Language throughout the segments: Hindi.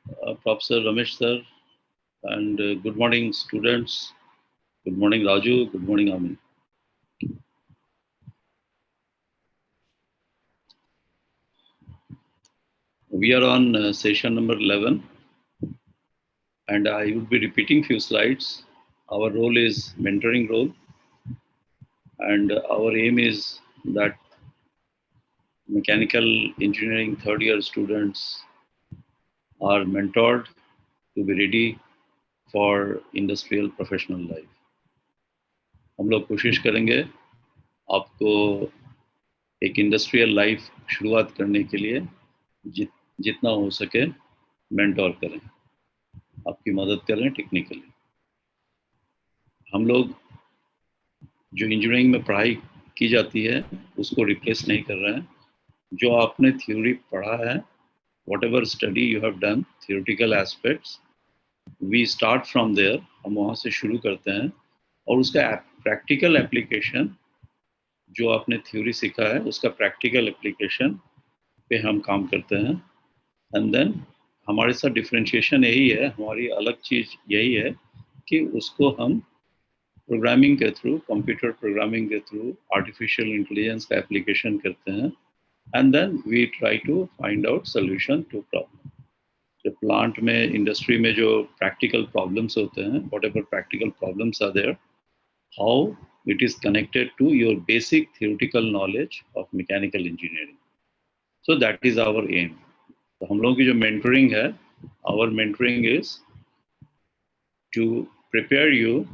Professor Ramesh sir, and good morning, students. Good morning, Raju. Good morning, Amin. We are on session number 11, and I will be repeating few slides. Our role is mentoring role, and our aim is that mechanical engineering third year students are mentored to be ready for industrial professional life. हम लोग कोशिश करेंगे आपको एक इंडस्ट्रियल लाइफ शुरुआत करने के लिए जितना हो सके मेंटोर करें, आपकी मदद करें टेक्निकली। हम लोग जो इंजीनियरिंग में पढ़ाई की जाती है उसको रिप्लेस नहीं कर रहे हैं। जो आपने थ्योरी पढ़ा है, whatever study you have done, theoretical aspects, we start from there, हम वहाँ से शुरू करते हैं और उसका प्रैक्टिकल एप्लीकेशन जो आपने थ्योरी सीखा है उसका प्रैक्टिकल एप्लीकेशन पे हम काम करते हैं। एंड देन हमारे साथ डिफरेंशिएशन यही है, हमारी अलग चीज़ यही है कि उसको हम प्रोग्रामिंग के थ्रू, कंप्यूटर प्रोग्रामिंग के थ्रू आर्टिफिशियल इंटेलिजेंस का एप्लीकेशन करते हैं and then we try to find out solution to problem. जो प्लांट में, इंडस्ट्री में जो प्रैक्टिकल प्रॉब्लम्स होते हैं, whatever practical problems are there, how it is connected to your basic theoretical knowledge of mechanical engineering. So that is our aim. तो हम लोगों की जो mentoring है, our mentoring is to prepare you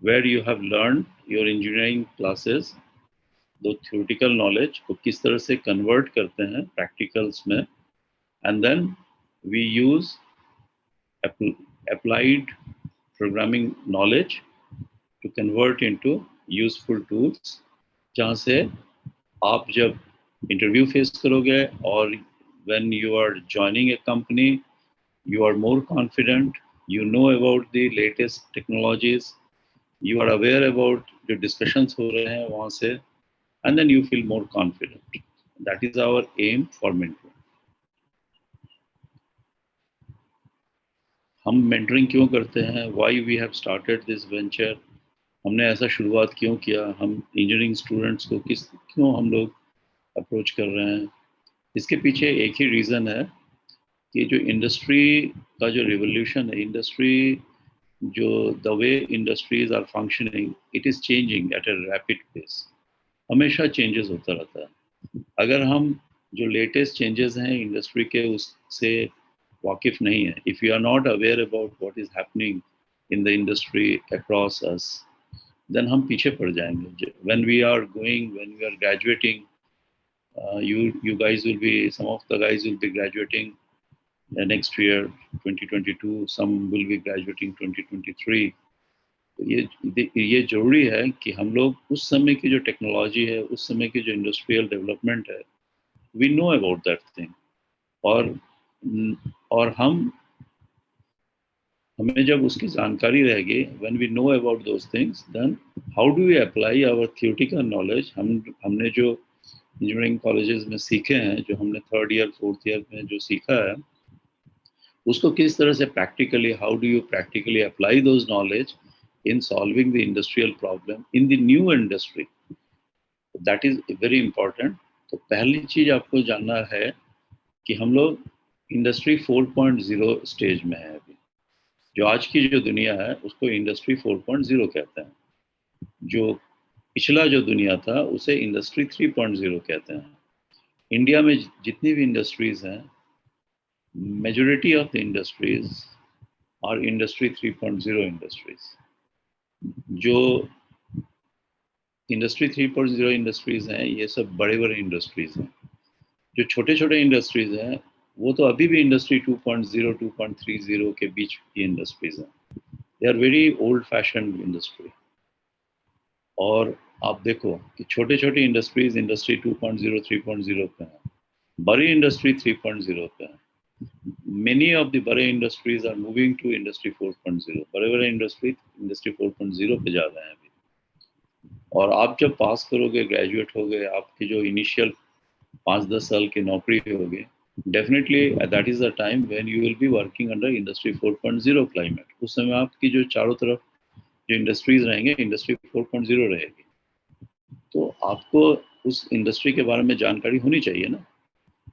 where you have learned your engineering classes, the theoretical knowledge को किस तरह से convert करते हैं practicals में, and then we use applied programming knowledge to convert into useful tools, जहाँ से आप जब इंटरव्यू फेस करोगे और when you are joining a company, you are more confident, you know about the latest technologies, you are aware about the discussions हो रहे हैं वहाँ से, and then you feel more confident. That is our aim for mentoring. हम mentoring क्यों करते हैं? Why we have started this venture? हमने ऐसा शुरुआत क्यों किया? हम इंजीनियरिंग स्टूडेंट्स को क्यों हम लोग अप्रोच कर रहे हैं? इसके पीछे एक ही रीज़न है कि जो इंडस्ट्री का जो रिवोल्यूशन है, इंडस्ट्री जो the way industries are functioning, it is changing at a rapid pace. हमेशा चेंजेस होता रहता है। अगर हम जो लेटेस्ट चेंजेस हैं इंडस्ट्री के उससे वाकिफ़ नहीं है, if you are not aware about what is happening in the industry across us, then हम पीछे पड़ जाएंगे। When we are graduating, you guys will be, some of the guys will be graduating next year 2022, some will be graduating 2023। ये जरूरी है कि हम लोग उस समय की जो टेक्नोलॉजी है, उस समय की जो इंडस्ट्रियल डेवलपमेंट है, we know about that thing, और हमें जब उसकी जानकारी रहेगी, when we know about those things, then how do we apply our theoretical knowledge, हमने जो इंजीनियरिंग कॉलेजेस में सीखे हैं, जो हमने थर्ड ईयर फोर्थ ईयर में जो सीखा है, उसको किस तरह से practically, how do you practically apply those knowledge in solving the industrial problem in the new industry, that is very important. तो पहली चीज आपको जानना है कि हम लोग इंडस्ट्री 4.0 स्टेज में है अभी। जो आज की जो दुनिया है उसको इंडस्ट्री 4.0 कहते हैं। जो पिछला जो दुनिया था उसे इंडस्ट्री 3.0 कहते हैं। इंडिया में जितनी भी इंडस्ट्रीज हैं, majority of the industries our industry 3.0 industries. जो इंडस्ट्री 3.0 इंडस्ट्रीज हैं, ये सब बड़े बड़े इंडस्ट्रीज हैं। जो छोटे छोटे इंडस्ट्रीज हैं वो तो अभी भी इंडस्ट्री 2.0 2.30 के बीच की इंडस्ट्रीज हैं। They are very old fashion industry. और आप देखो कि छोटे छोटे इंडस्ट्रीज इंडस्ट्री 2.0 3.0 पे हैं, बड़ी इंडस्ट्री 3.0 पे हैं। Many of the बड़े industries are moving to industry 4.0। बड़े बड़े इंडस्ट्री 4.0 पे जा रहे हैं अभी। और आप जब पास करोगे, ग्रेजुएट हो गए, आपकी जो इनिशियल 5-10 साल की नौकरी होगी, definitely that is the time when you will be working under industry 4.0 climate. उस समय आपकी जो चारों तरफ जो इंडस्ट्रीज रहेंगे, इंडस्ट्री 4.0 रहेगी, तो आपको उस इंडस्ट्री के बारे में जानकारी होनी चाहिए ना।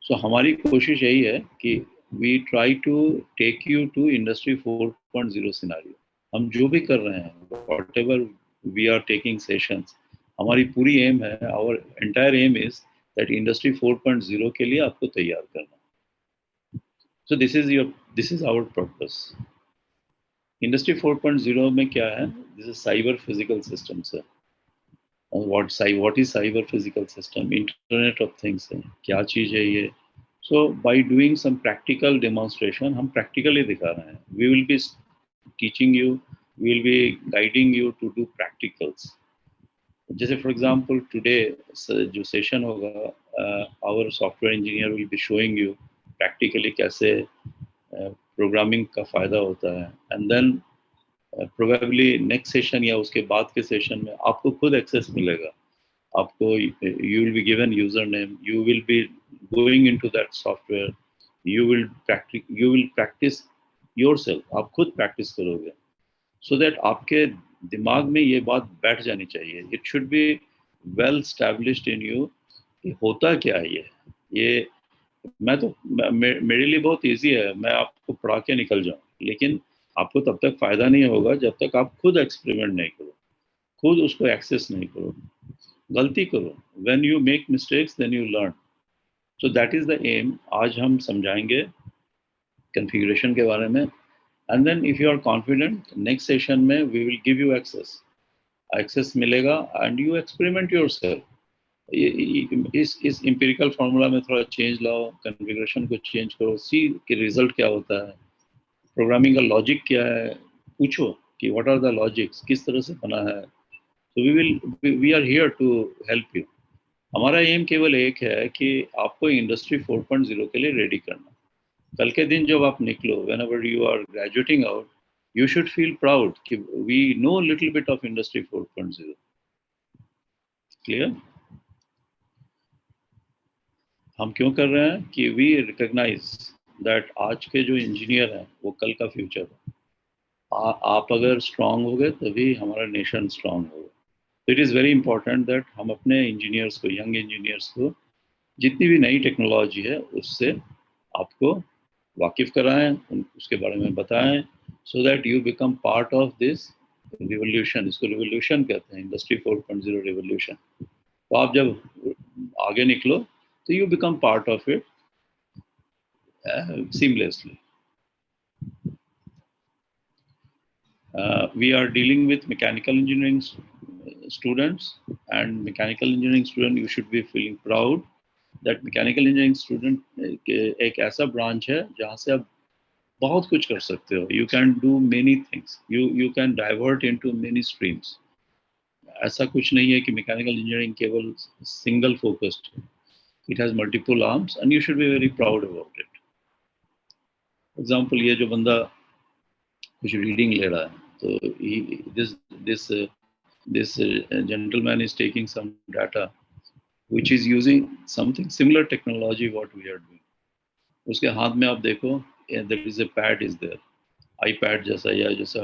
सो हमारी कोशिश यही है कि we try to take you to industry 4.0 scenario. हम जो भी कर रहे हैं, whatever we are taking sessions, हमारी पूरी एम है, our entire aim is that industry 4.0 के लिए आपको तैयार करना। So this is our purpose. Industry 4.0 में क्या है, this is cyber physical systems है। what is cyber physical system, internet of things है, क्या चीज है ये। so by doing some practical demonstration, हम practically दिखा रहे हैं, we will be teaching you, we will be guiding you to do practicals। जैसे for example today जो सेशन होगा, our software engineer will be showing you practically कैसे प्रोग्रामिंग का फायदा होता है, and then probably next session या उसके बाद के सेशन में आपको खुद एक्सेस मिलेगा। आपको you will be given user name, you will be going into that software, you will practice yourself, आप खुद प्रैक्टिस करोगे, सो दैट आपके दिमाग में ये बात बैठ जानी चाहिए। It should be well established in you कि होता क्या है ये मेरे लिए बहुत इजी है, मैं आपको पढ़ा के निकल जाऊँ, लेकिन आपको तब तक फायदा नहीं होगा जब तक आप खुद एक्सपेरिमेंट नहीं करो, खुद उसको एक्सेस नहीं करो, गलती करो। When you make mistakes then you learn. So that is the aim. आज हम समझाएंगे कॉन्फ़िगरेशन के बारे में, and then if you are confident, next session में we will give you access मिलेगा एंड यू एक्सपेरिमेंट योरसेल्फ। इस एम्पिरिकल फार्मूला में थोड़ा चेंज लाओ, कॉन्फ़िगरेशन को चेंज करो, सी कि रिजल्ट क्या होता है, प्रोग्रामिंग का लॉजिक क्या है, पूछो कि व्हाट आर द लॉजिक्स, किस तरह से बना है। तो we are here to help you. हमारा एम केवल एक है कि आपको इंडस्ट्री 4.0 के लिए रेडी करना। कल के दिन जब आप निकलो, whenever you are graduating out, you should feel proud कि we know little bit of industry 4.0। Clear? हम क्यों कर रहे हैं कि वी रिकॉग्नाइज दैट आज के जो इंजीनियर हैं वो कल का फ्यूचर है। आप अगर स्ट्रांग हो गए तभी हमारा नेशन स्ट्रांग होगा। तो it is very important that हम अपने इंजीनियर्स को, यंग इंजीनियर्स को, जितनी भी नई टेक्नोलॉजी है उससे आपको वाकिफ कराएं, उसके बारे में बताएं, so that you become part of this revolution. इसको रिवोल्यूशन कहते हैं, इंडस्ट्री 4.0 रिवोल्यूशन। तो आप जब आगे निकलो तो you become part of it seamlessly. We are dealing with mechanical engineering students, and mechanical engineering student, you should be feeling proud that mechanical engineering student एक ऐसा branch है जहाँ से आप बहुत कुछ कर सकते हो। You can do many things. You can divert into many streams. ऐसा कुछ नहीं है कि mechanical engineering केवल single focused है. It has multiple arms and you should be very proud about it. For example, ये जो बंदा कुछ रीडिंग ले रहा है, तो this gentleman is taking some data which is using something similar technology what we are doing. उसके हाथ में आप देखो, there is a pad is there, iPad जैसा या जैसा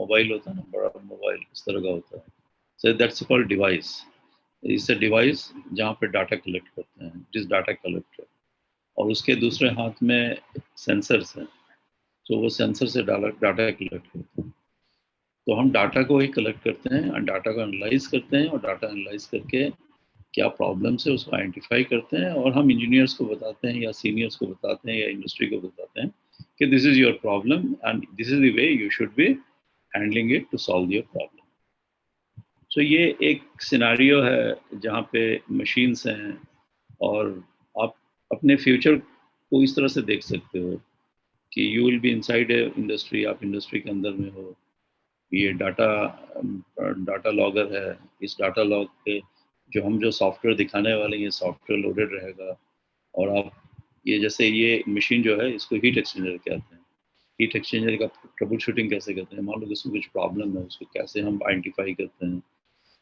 मोबाइल होता है ना, बड़ा मोबाइल इस तरह का होता है। So that's called device. It's a device जहाँ पे डाटा कलेक्ट करते हैं, it is data collector, और उसके दूसरे हाथ में सेंसर्स हैं, तो वो सेंसर से डाटा कलेक्ट करते हैं। तो हम डाटा को ही कलेक्ट करते हैं और डाटा को एनालाइज करते हैं, और डाटा एनालाइज करके क्या प्रॉब्लम्स है उसको आइडेंटिफाई करते हैं, और हम इंजीनियर्स को बताते हैं या सीनियर्स को बताते हैं या इंडस्ट्री को बताते हैं कि this is your problem and this is the way you should be handling it to solve your problem. So ये एक सिनारियो है जहाँ पे मशीन्स हैं, और आप अपने फ्यूचर को इस तरह से देख सकते हो कि you will be inside a industry, आप इंडस्ट्री के अंदर में हो। ये डाटा लॉगर है, इस डाटा लॉग पे जो सॉफ्टवेयर दिखाने वाले हैं, ये सॉफ्टवेयर लोडेड रहेगा, और आप ये जैसे ये मशीन जो है इसको हीट एक्सचेंजर कहते हैं। हीट एक्सचेंजर का ट्रबल शूटिंग कैसे करते हैं, मान लो इसमें कुछ प्रॉब्लम है, उसको कैसे हम आइडेंटिफाई करते हैं,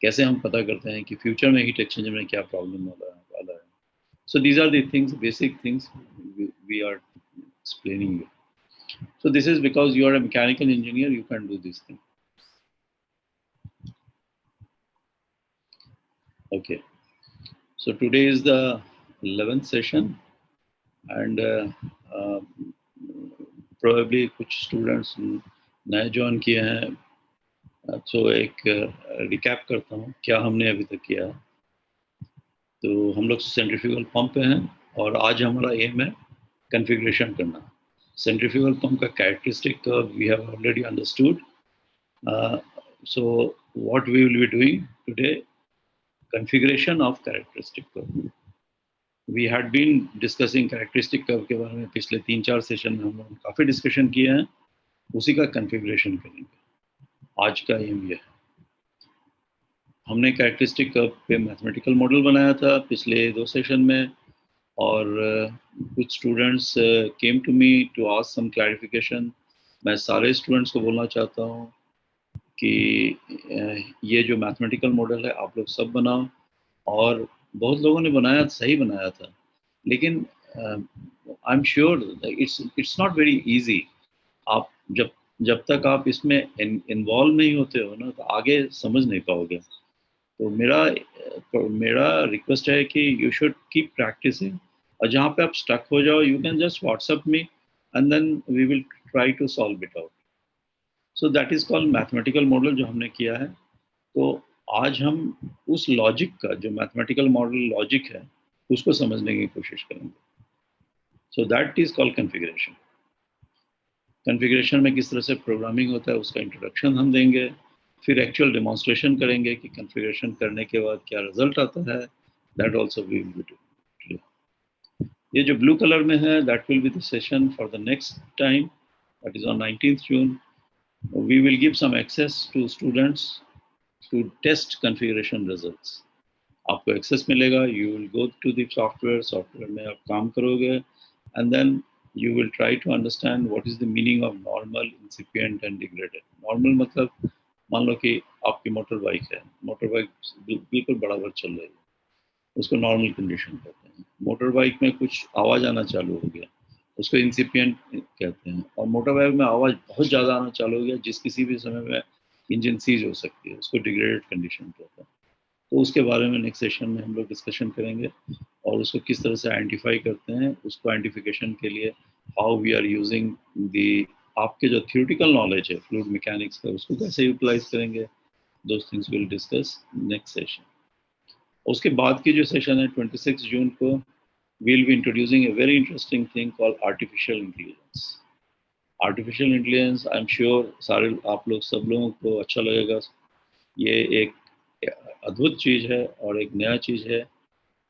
कैसे हम पता करते हैं कि फ्यूचर में हीट एक्सचेंजर में क्या प्रॉब्लम वाला है। So these are the things, basic things we are explaining you. So this is because you are a mechanical engineer, you can do this thing. Okay. So today is the 11th session, and probably कुछ students नए join किए हैं. तो एक रिकैप करता हूँ क्या हमने अभी तक किया. तो हम लोग सेंट्रीफ्यूगल पंप पे हैं और आज हमारा एम है कॉन्फ़िगरेशन करना. सेंट्रीफ्यूगल पंप का characteristic we have already understood. So what we will be doing today, configuration of characteristic curve. We had been discussing characteristic curve के बारे में पिछले 3-4 सेशन में हम लोग काफ़ी डिस्कशन किए हैं. उसी का कॉन्फ़िगरेशन करेंगे. आज का एम ये है. हमने कैरेक्टरिस्टिक कर्व पे मैथमेटिकल मॉडल बनाया था पिछले 2 सेशन में, और कुछ students came to me to ask some clarification. मैं सारे स्टूडेंट्स को बोलना चाहता हूँ कि ये जो मैथमेटिकल मॉडल है आप लोग सब बनाओ. और बहुत लोगों ने बनाया, सही बनाया था, लेकिन I am sure it's not very easy. आप जब तक आप इसमें इन्वॉल्व नहीं होते हो ना, तो आगे समझ नहीं पाओगे. तो मेरा रिक्वेस्ट है कि यू शुड कीप प्रैक्टिसिंग, और जहाँ पे आप स्टक हो जाओ you can just WhatsApp me and then we will try to solve it out. So that is called mathematical model जो हमने किया है. तो आज हम उस लॉजिक का, जो मैथमेटिकल मॉडल लॉजिक है, उसको समझने की कोशिश करेंगे. सो that is called configuration. Configuration में किस तरह से प्रोग्रामिंग होता है उसका इंट्रोडक्शन हम देंगे. फिर एक्चुअल डेमोन्स्ट्रेशन करेंगे कि कॉन्फ़िगरेशन करने के बाद क्या रिजल्ट आता है. That also we will be doing. ये जो ब्लू कलर में है, that will be the session for the next time, that is on 19th June. We will give some access to students to test configuration results. आपको एक्सेस मिलेगा, you will go to the software में आप काम करोगे, एंड देन you will try to understand what is the meaning of normal, incipient and degraded. Normal मतलब मान लो कि आपकी मोटर बाइक है, मोटर बाइक बिल्कुल बराबर चल रही है, उसको नॉर्मल कंडीशन कहते हैं. मोटर बाइक में कुछ आवाज़ आना चालू हो गया, उसको इंसिपिएंट कहते हैं. और मोटर बाइक में आवाज़ बहुत ज़्यादा आना चालू हो गया, जिस किसी भी समय में इंजन सीज हो सकती है, उसको डिग्रेडेड कंडीशन कहते हैं. तो उसके बारे में नेक्स्ट सेशन में हम लोग डिस्कशन करेंगे, और उसको किस तरह से आइडेंटिफाई करते हैं. उसको आइडेंटिफिकेशन के लिए how we are using the, आपके जो थियोरेटिकल नॉलेज है फ्लूइड मैकेनिक्स का, उसको कैसे यूटिलाइज करेंगे. Those things will discuss next session. उसके बाद की जो सेशन है 26 जून को, we'll be introducing a very interesting thing called artificial intelligence. Artificial intelligence, I'm sure सारे आप लोग सब लोगों को अच्छा लगेगा. ये एक अद्भुत चीज़ है और एक नया चीज़ है,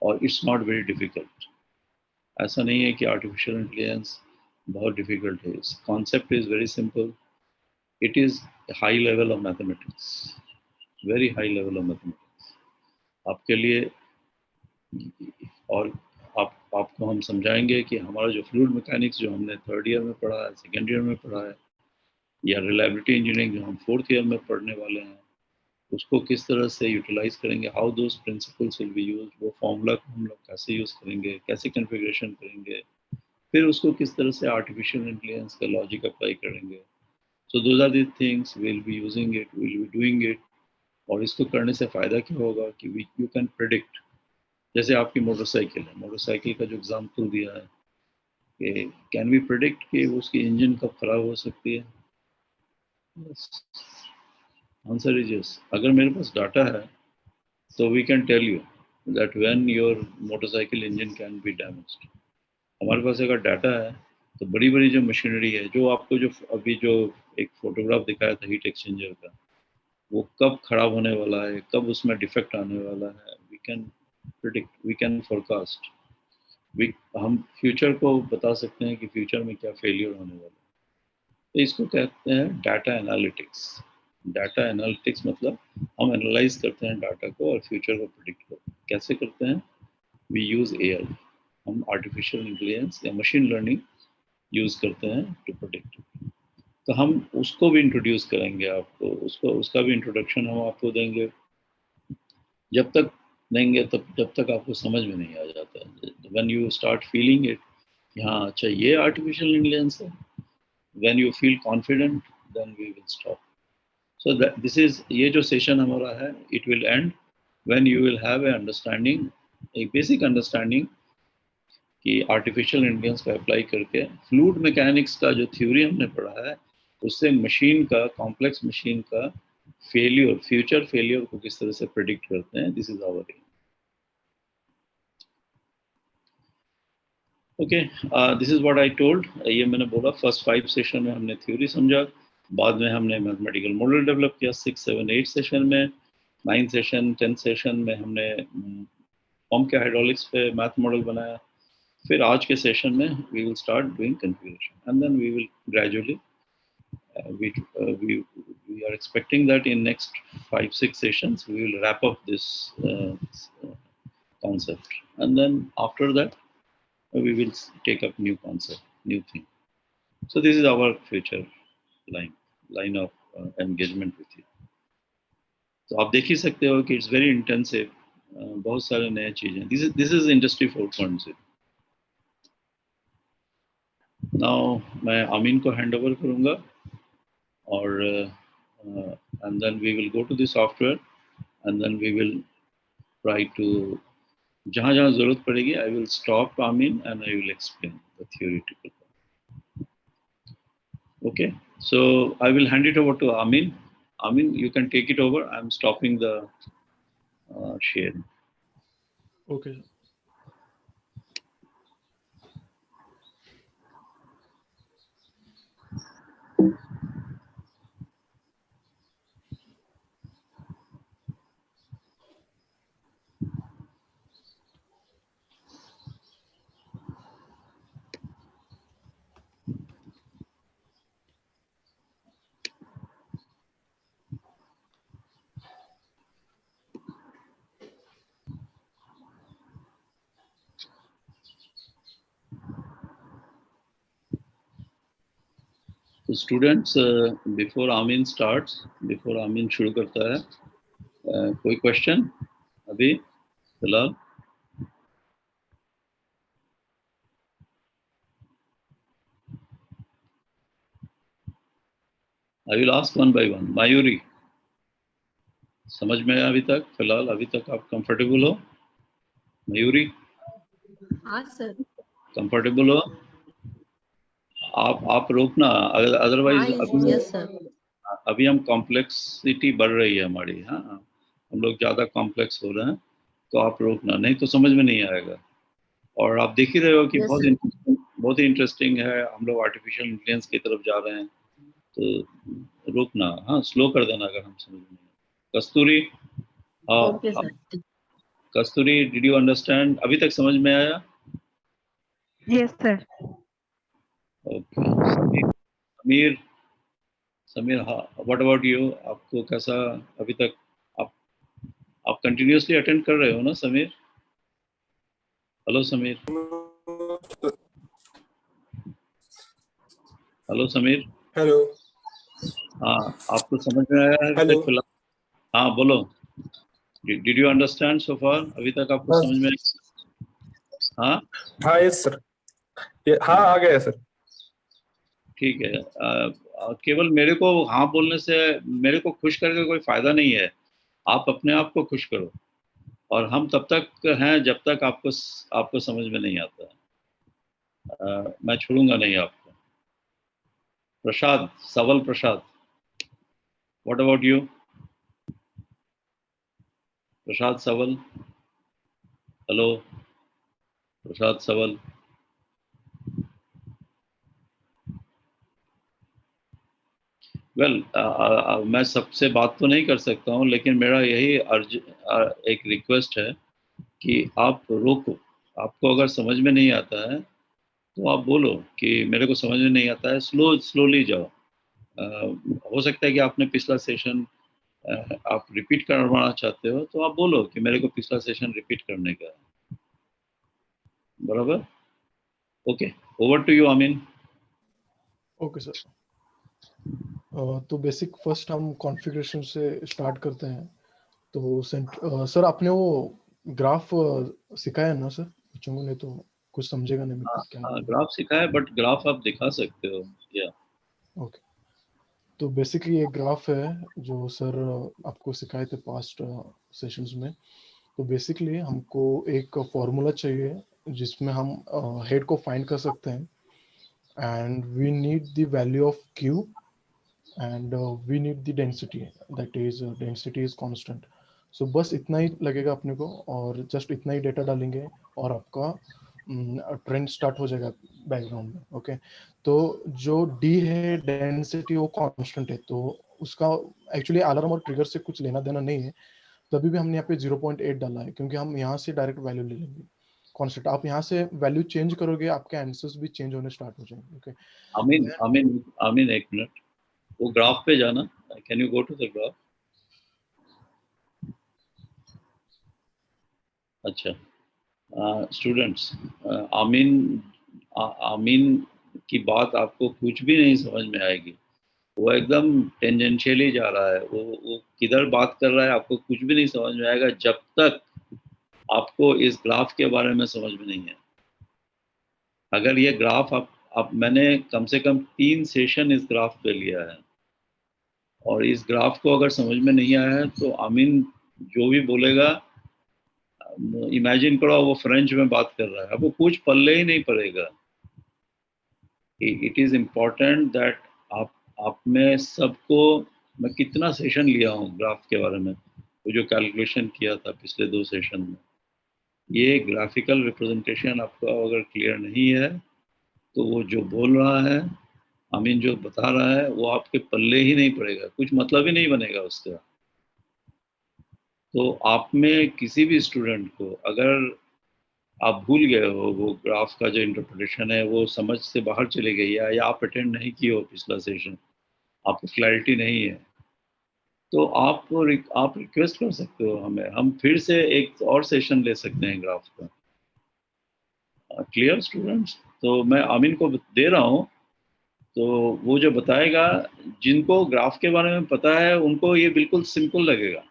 और इट्स नॉट वेरी डिफ़िकल्ट. ऐसा नहीं है कि आर्टिफिशियल इंटेलिजेंस बहुत डिफ़िकल्ट है. इस concept is very simple. It is high level of mathematics, very high level of mathematics आपके लिए. और आपको हम समझाएंगे कि हमारा जो फ्लूइड मैकेनिक्स जो हमने 3rd ईयर में पढ़ा है, 2nd ईयर में पढ़ा है, या रिलायबिलिटी इंजीनियरिंग जो हम 4th ईयर में पढ़ने वाले हैं, उसको किस तरह से यूटिलाइज करेंगे. How those principles will be used. वो फॉर्मूला को हम लोग कैसे यूज़ करेंगे, कैसे कॉन्फ़िगरेशन करेंगे, फिर उसको किस तरह से आर्टिफिशियल इंटेलिजेंस का लॉजिक अप्लाई करेंगे. So those are the things will be using it, will be doing it. और इसको करने से फ़ायदा क्या होगा कि यू कैन प्रेडिक्ट. जैसे आपकी मोटरसाइकिल है, मोटरसाइकिल का जो एग्जाम्पल दिया है कि कैन वी प्रेडिक्ट कि उसकी इंजन कब खराब हो सकती है. Answer is yes. अगर मेरे पास डाटा है तो we can tell you that when your motorcycle engine can be damaged. हमारे पास अगर डाटा है तो बड़ी बड़ी जो मशीनरी है, जो आपको जो अभी जो एक फोटोग्राफ दिखाया था हीट एक्सचेंजर का, वो कब खराब होने वाला है, कब उसमें डिफेक्ट आने वाला है, we can predict, we can forecast. हम फ्यूचर को बता सकते हैं कि फ्यूचर में क्या फेलियर होने वाला है. तो इसको कहते हैं डाटा एनालिटिक्स. डाटा एनालिटिक्स मतलब हम एनालाइज करते हैं डाटा को और फ्यूचर को प्रिडिक्ट करते हैं. कैसे करते हैं? We use AI. हम आर्टिफिशियल इंटेलिजेंस या मशीन लर्निंग यूज़ करते हैं टू प्रिडिक्ट. तो हम उसको भी इंट्रोड्यूस करेंगे आपको, उसका भी इंट्रोडक्शन हम आपको देंगे. जब तक देंगे जब तक आपको समझ में नहीं आ जाता है. when you start feeling it, हाँ अच्छा ये artificial intelligence है, when you feel confident, then we will stop. So that this is ये जो session हमारा है, it will end when you will have a understanding, a basic understanding कि आर्टिफिशियल इंटेलिजेंस का अप्लाई करके फ्लूइड मैकेनिक्स का जो थ्योरी हमने पढ़ा है, उससे मशीन का, कॉम्प्लेक्स मशीन का फेलियर, फ्यूचर फेलियर को किस तरह से प्रेडिक्ट करते हैं. This is our aim. Okay, this is what I told. ये मैंने बोला फर्स्ट 5 सेशन में हमने थ्योरी समझा, बाद में हमने मैथमेटिकल मॉडल डेवलप किया 6, 7, 8 सेशन में. 9 सेशन 10 सेशन में हमने पंप के हाइड्रोलिक्स पे मैथ मॉडल बनाया. फिर आज के सेशन में we will start doing configuration and then we will gradually we are expecting that in next 5-6 sessions we will wrap up this concept, and then after that we will take up new concept, new thing. So this is our future line of engagement with you. तो आप देख ही सकते हो कि it's very intensive, बहुत सारे नए चीजें. This is industry 4.0. Now मैं आमीन को हैंड ओवर करूँगा और and then we will go to the software and then we will try to जहाँ जहाँ ज़रूरत पड़ेगी I will stop आमीन and I will explain the theoretical part. Okay, so I will hand it over to Amin. Amin, you can take it over. I am stopping the sharing. Okay. So students, before Amin starts, before Amin शुरू करता है, कोई question अभी फिलहाल? I will ask one by one. मायूरी, समझ में आया अभी तक? फिलहाल अभी तक आप कंफर्टेबल हो? मयूरी? हाँ सर. कंफर्टेबल हो? आप रोकना, अदरवाइज अभी हम कॉम्प्लेक्सिटी बढ़ रही है हमारी. हाँ, हम लोग ज़्यादा कॉम्प्लेक्स हो रहे हैं, तो आप रोकना, नहीं तो समझ में नहीं आएगा. और आप देख ही रहे हो कि बहुत ही इंटरेस्टिंग है. हम लोग आर्टिफिशियल इंटेलिजेंस की तरफ जा रहे हैं, तो रोकना. हाँ, स्लो कर देना अगर हम समझ में. कस्तूरी, कस्तूरी, डिड यू अंडरस्टैंड? अभी तक समझ में आया? Yes sir. Okay. Sameer, what about you? आपको कैसा अभी तक? आप कंटिन्यूअसली अटेंड कर रहे हो ना Sameer? Hello Sameer. Hello Sameer. Hello. हाँ, आपको समझ में आया है? हेलो. हाँ बोलो. डिड यू अंडरस्टैंड सो फार? अभी तक आपको समझ में आया? हाँ हाँ यस सर. हाँ आ गया सर. ठीक है. केवल मेरे को हाँ बोलने से मेरे को खुश करके कोई फायदा नहीं है. आप अपने आप को खुश करो, और हम तब तक हैं जब तक आपको समझ में नहीं आता. मैं छोड़ूंगा नहीं आपको. Prasad, Saval Prasad, what about you? Prasad Saval. Hello Prasad Saval. Well, मैं सबसे बात तो नहीं कर सकता हूँ, लेकिन मेरा यही एक रिक्वेस्ट है कि आप रोको. आपको अगर समझ में नहीं आता है तो आप बोलो कि मेरे को समझ में नहीं आता है. स्लोली जाओ. हो सकता है कि आपने पिछला सेशन आप रिपीट करवाना चाहते हो, तो आप बोलो कि मेरे को पिछला सेशन रिपीट करने का है. बराबर? ओके, ओवर टू यू आमीन. Okay sir. तो बेसिक फर्स्ट हम कॉन्फ़िगरेशन से स्टार्ट करते हैं. तो सर आपने वो ग्राफ सिखाया ना सर? बच्चों को, नहीं तो कुछ समझेगा नहीं मैं क्या बोल रहा ग्राफ सिखाया, बट ग्राफ आप दिखा सकते हो या हूँ। ओके, तो बेसिकली ये ग्राफ है जो सर आपको सिखाए थे पास्ट सेशंस में। तो बेसिकली हमको एक फॉर्मूला चाहिए जिसमें हम हेड को फाइंड कर सकते हैं, and we need the value of Q, and we need the density, that is density is constant. So बस इतना ही लगेगा अपने को, और जस्ट इतना ही डेटा डालेंगे और आपका ट्रेंड स्टार्ट हो जाएगा बैकग्राउंड में। ओके, तो जो डी है डेंसिटी वो कांस्टेंट है, तो उसका एक्चुअली अलार्म और ट्रिगर से कुछ लेना देना नहीं है। तभी भी हमने यहाँ पे 0.8 डाला है क्योंकि हम यहाँ से डायरेक्ट वैल्यू ले लेंगे कांस्टेंट। आप यहाँ से वैल्यू चेंज करोगे, आपके आंसर्स भी चेंज होने स्टार्ट हो जाएंगे। ओके, आमीन एक मिनट, वो ग्राफ पे जाना, can you go to the graph? अच्छा, स्टूडेंट्स, आमीन की बात आपको कुछ भी नहीं समझ में आएगी। वो एकदम टेंजेंशियली जा रहा है, वो किधर बात कर रहा है आपको कुछ भी नहीं समझ में आएगा जब तक आपको इस ग्राफ के बारे में समझ में नहीं है। अगर ये ग्राफ आप मैंने कम से कम 3 सेशन इस ग्राफ पे लिया है, और इस ग्राफ को अगर समझ में नहीं आया है तो आमीन जो भी बोलेगा, इमेजिन करो वो फ्रेंच में बात कर रहा है, आपको कुछ पल्ले ही नहीं पड़ेगा। इट इज़ इम्पॉर्टेंट दैट आप में सबको, मैं कितना सेशन लिया हूँ ग्राफ के बारे में, वो जो कैलकुलेशन किया था पिछले 2 सेशन में, ये ग्राफिकल रिप्रेजेंटेशन आपका अगर क्लियर नहीं है तो वो जो बोल रहा है, आमीन जो बता रहा है, वो आपके पल्ले ही नहीं पड़ेगा, कुछ मतलब ही नहीं बनेगा उसका। तो आप में किसी भी स्टूडेंट को अगर आप भूल गए हो वो ग्राफ का जो इंटरप्रिटेशन है, वो समझ से बाहर चले गई है, या आप अटेंड नहीं किए हो पिछला सेशन, आपको क्लैरिटी नहीं है, तो आप रिक्वेस्ट कर सकते हो हमें, हम फिर से एक और सेशन ले सकते हैं ग्राफ का। Clear students? तो मैं आमीन को दे रहा हूँ, तो वो जो बताएगा, जिनको ग्राफ के बारे में पता है उनको ये बिल्कुल सिंपल लगेगा,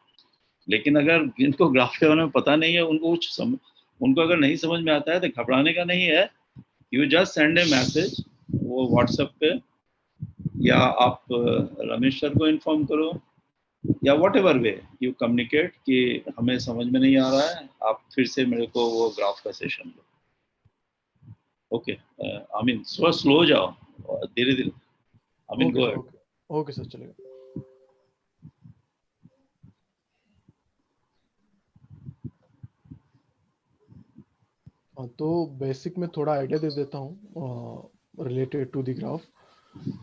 लेकिन अगर जिनको ग्राफ के बारे में पता नहीं है, उनको अगर नहीं समझ में आता है तो घबराने का नहीं है। You just send A message वो व्हाट्सएप पे, या आप रमेश सर को इन्फॉर्म करो, या what ever way you communicate कि हमें समझ में नहीं आ रहा है, आप फिर से मेरे को वो ग्राफ का सेशन दो। ओके, आमीन स्लो जाओ, धीरे धीरे। आमीन गो अहेड। ओके सर, चलेगा। तो बेसिक में थोड़ा आइडिया दे देता हूँ रिलेटेड टू द ग्राफ।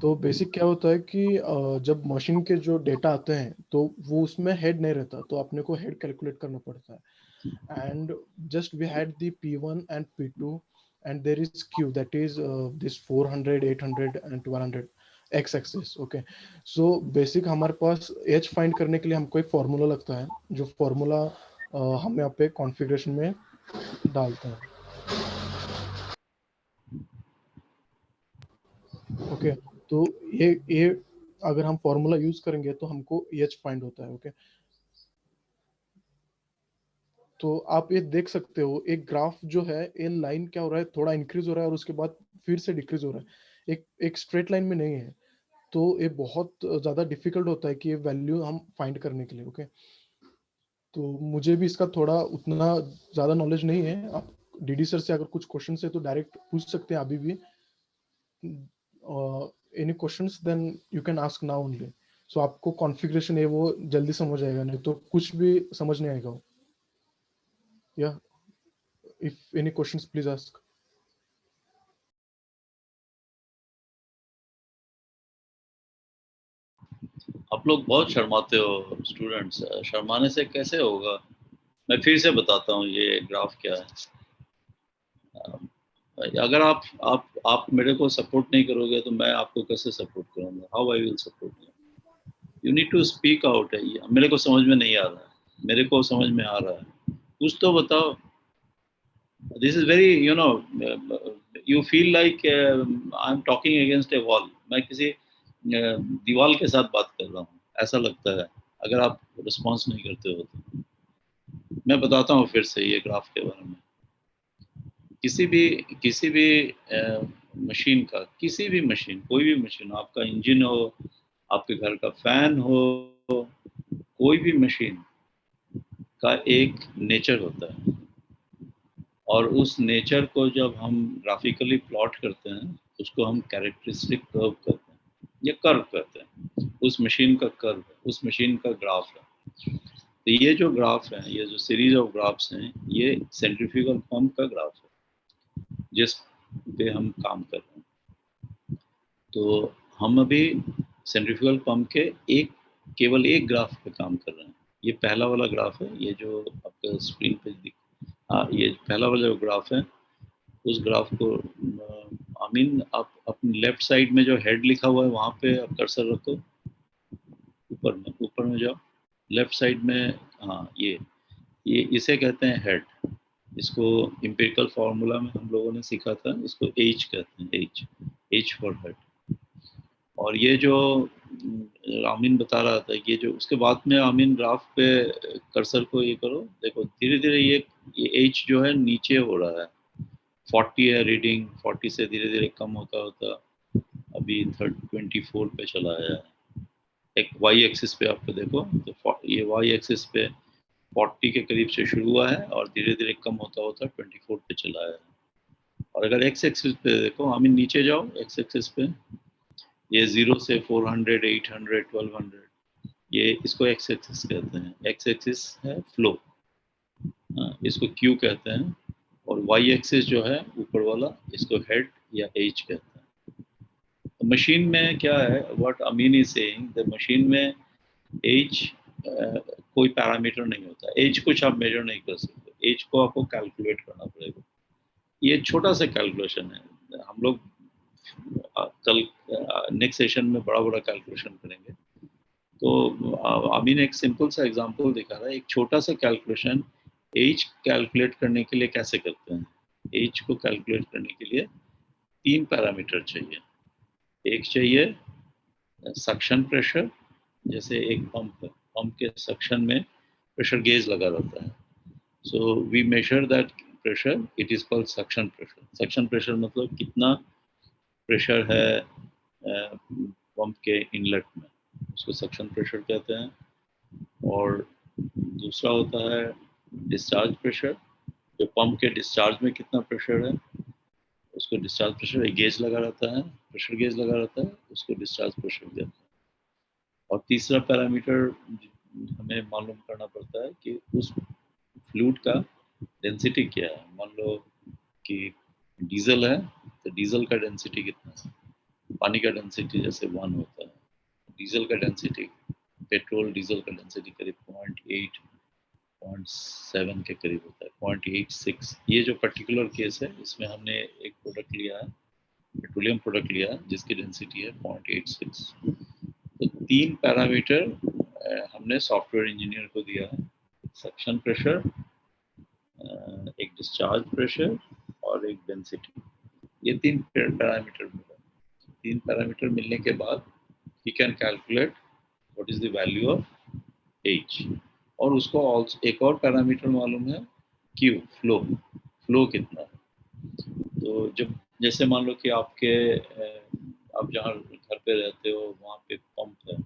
तो बेसिक क्या होता है कि जब मशीन के जो डेटा आते हैं तो वो उसमें हेड नहीं रहता, तो अपने को हेड कैलकुलेट करना पड़ता है। And just we had the P1 and P2 and there is Q, that is this 400, 800 and 1200 x axis। Okay, so basic हमारे पास h फाइंड करने के लिए हमको एक फॉर्मूला लगता है, जो फॉर्मूला हम यहाँ पे कॉन्फ़िगरेशन में डालते हैं। ओके, तो ये अगर हम फॉर्मूला यूज करेंगे तो हमको h फाइंड होता है। ओके, तो आप ये देख सकते हो एक ग्राफ जो है, ये लाइन क्या हो रहा है, थोड़ा इंक्रीज हो रहा है और उसके बाद फिर से डिक्रीज हो रहा है, एक स्ट्रेट लाइन में नहीं है। तो ये बहुत ज्यादा डिफिकल्ट होता है कि ये वैल्यू हम फाइंड करने के लिए। ओके, तो मुझे भी इसका थोड़ा उतना ज्यादा नॉलेज नहीं है। आप डीडी सर से अगर कुछ क्वेश्चन है तो डायरेक्ट पूछ सकते हैं अभी भी। Any questions then you can ask now only. So आपको कॉन्फ़िगरेशन है वो जल्दी समझ आएगा, नहीं तो कुछ भी समझ नहीं आएगा। या if any questions please ask. आप लोग बहुत शर्माते हो स्टूडेंट्स, शर्माने से कैसे होगा? मैं फिर से बताता हूँ ये ग्राफ क्या है। अगर आप मेरे को सपोर्ट नहीं करोगे तो मैं आपको कैसे सपोर्ट करूँगा? How I will support you? You need to speak out. मेरे को समझ में नहीं आ रहा है, मेरे को समझ में आ रहा है, कुछ तो बताओ। This is very you feel like I'm talking against a wall, मैं किसी दीवार के साथ बात कर रहा हूँ ऐसा लगता है अगर आप रिस्पॉन्स नहीं करते हो तो। मैं बताता हूँ फिर से ये ग्राफ के बारे में। किसी भी मशीन का, किसी भी मशीन, कोई भी मशीन, आपका इंजन हो, आपके घर का फैन हो, कोई भी मशीन का एक नेचर होता है, और उस नेचर को जब हम ग्राफिकली प्लॉट करते हैं उसको हम कैरेक्टरिस्टिक कर्व कहते हैं या कर्व कहते हैं। उस मशीन का कर्व, उस मशीन का ग्राफ है। तो ये जो ग्राफ है, ये जो सीरीज ऑफ ग्राफ्स हैं, ये सेंट्रीफ्यूगल पंप का ग्राफ है जिस पे हम काम कर रहे हैं। तो हम अभी सेंट्रीफ्यूगल पंप के केवल एक ग्राफ पे काम कर रहे हैं। ये पहला वाला ग्राफ है, ये जो आपका स्क्रीन पे ये पहला वाला जो ग्राफ है, उस ग्राफ को आमीन आप अपनी लेफ्ट साइड में जो हेड लिखा हुआ है वहाँ पे आप कर्सर रखो, ऊपर में जाओ, लेफ्ट साइड में। हाँ, ये इसे कहते हैं हेड। इसको एम्पिरिकल फार्मूला में हम लोगों ने सीखा था, इसको एच कहते हैं, एच फॉर हेड। और ये जो आमीन बता रहा था, ये जो उसके बाद में आमीन ग्राफ पे कर्सर को ये करो, देखो धीरे धीरे ये एच जो है नीचे हो रहा है। 40 है रीडिंग, 40 से धीरे धीरे कम होता होता अभी 24 पे चला आया है। एक वाई एक्सिस पे आपको देखो, तो ये वाई एक्सिस पे 40 के करीब से शुरू हुआ है और धीरे धीरे कम होता होता 24 पे चला आया है। और अगर एक्स एक्सिस पे देखो, आमीन नीचे जाओ, एक्स एक्सिस पे ये 0 से 400, 800, 1200, ये इसको एक्स एक्सिस कहते हैं। एक्स एक्सिस है फ्लो, इसको क्यू कहते हैं। और वाई एक्सिस जो है ऊपर वाला, इसको हेड या एच कहते हैं। तो मशीन में क्या है, what Amin is saying, the machine में एज कोई पैरामीटर नहीं होता। एज कुछ आप मेजर नहीं कर सकते, एज को आपको कैलकुलेट करना पड़ेगा। ये छोटा सा कैलकुलेशन है, हम लोग कल नेक्स्ट सेशन में बड़ा बड़ा कैलकुलेशन करेंगे। तो अमीन एक सिंपल सा एग्जांपल दिखा रहा है, एक छोटा सा कैलकुलेशन एज कैलकुलेट करने के लिए कैसे करते हैं। एज को कैलकुलेट करने के लिए 3 पैरामीटर चाहिए। एक चाहिए सक्शन प्रेशर, जैसे एक पंप है, पंप के सक्शन में प्रेशर गेज लगा रहता है। So we measure that pressure, it is called suction pressure. Suction pressure मतलब कितना प्रेशर है पंप के इनलेट में, उसको सक्शन प्रेशर कहते हैं। और दूसरा होता है डिस्चार्ज प्रेशर, जो पंप के डिस्चार्ज में कितना प्रेशर है उसको डिस्चार्ज प्रेशर, एक गेज लगा रहता है, प्रेशर गेज लगा रहता है, उसको डिस्चार्ज प्रेशर कहते हैं। और तीसरा पैरामीटर हमें मालूम करना पड़ता है कि उस फ्लूइड का डेंसिटी क्या है। मान लो कि डीजल है, तो डीजल का डेंसिटी कितना है। पानी का डेंसिटी जैसे 1 होता है, डीजल का डेंसिटी, पेट्रोल डीजल का डेंसिटी करीब 0.8, 0.7 के करीब होता है, 0.86। ये जो पर्टिकुलर केस है, इसमें हमने एक प्रोडक्ट लिया है, पेट्रोलियम प्रोडक्ट लिया है, जिसकी डेंसिटी है 0.86। तो 3 पैरामीटर हमने सॉफ्टवेयर इंजीनियर को दिया है, सक्शन प्रेशर, एक डिस्चार्ज प्रेशर और एक डेंसिटी। ये 3 पैरामीटर मिला। 3 पैरामीटर मिलने के बाद he can calculate what is the value of h। और उसको also एक और पैरामीटर मालूम है, q, फ्लो कितना है। तो जब जैसे मान लो कि आपके आप जहाँ घर पे रहते हो वहाँ पे पंप है,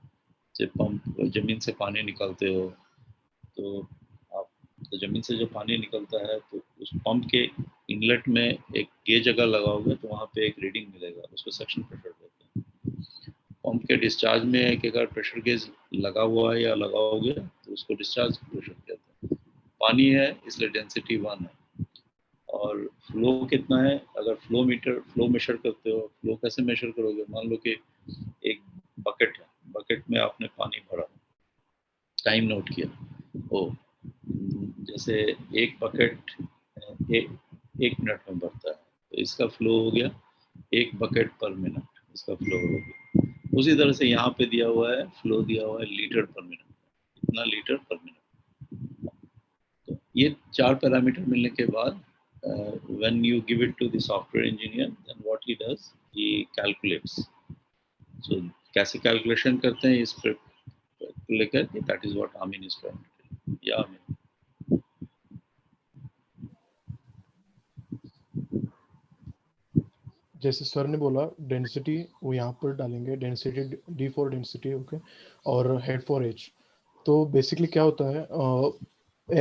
पंप जमीन से पानी निकालते हो, तो आप तो जमीन से जब पानी निकलता है तो उस पंप के इनलेट में एक गेज अगर लगाओगे तो वहाँ पे एक रीडिंग मिलेगा, उसको सक्शन प्रेशर कहते हैं। पंप के डिस्चार्ज में एक अगर प्रेशर गेज लगा हुआ है या लगाओगे तो उसको डिस्चार्ज प्रेशर कहते हैं। पानी है इसलिए डेंसिटी 1 है। और फ्लो कितना है, अगर फ्लो मेजर करते हो, फ्लो कैसे मेजर करोगे, मान लो कि एक बकेट है, बकेट में आपने पानी भरा, टाइम नोट किया, ओ जैसे एक बकेट एक मिनट में भरता है, तो इसका फ्लो हो गया 1 बकेट पर मिनट, इसका फ्लो हो गया। उसी तरह से यहाँ पे दिया हुआ है, फ्लो दिया हुआ है लीटर पर मिनट, इतना लीटर पर मिनट। तो ये 4 पैरामीटर मिलने के बाद when you give it to the software engineer, then what he does, he calculates। so कैसे कैलकुलेशन करते हैं इस पर लेकर, that is what Amin is trying to tell। yeah, Amin। जैसे सर ने बोला डेंसिटी वो यहाँ पर डालेंगे, density D for density, okay, और हेड फॉर एच। तो बेसिकली क्या होता है,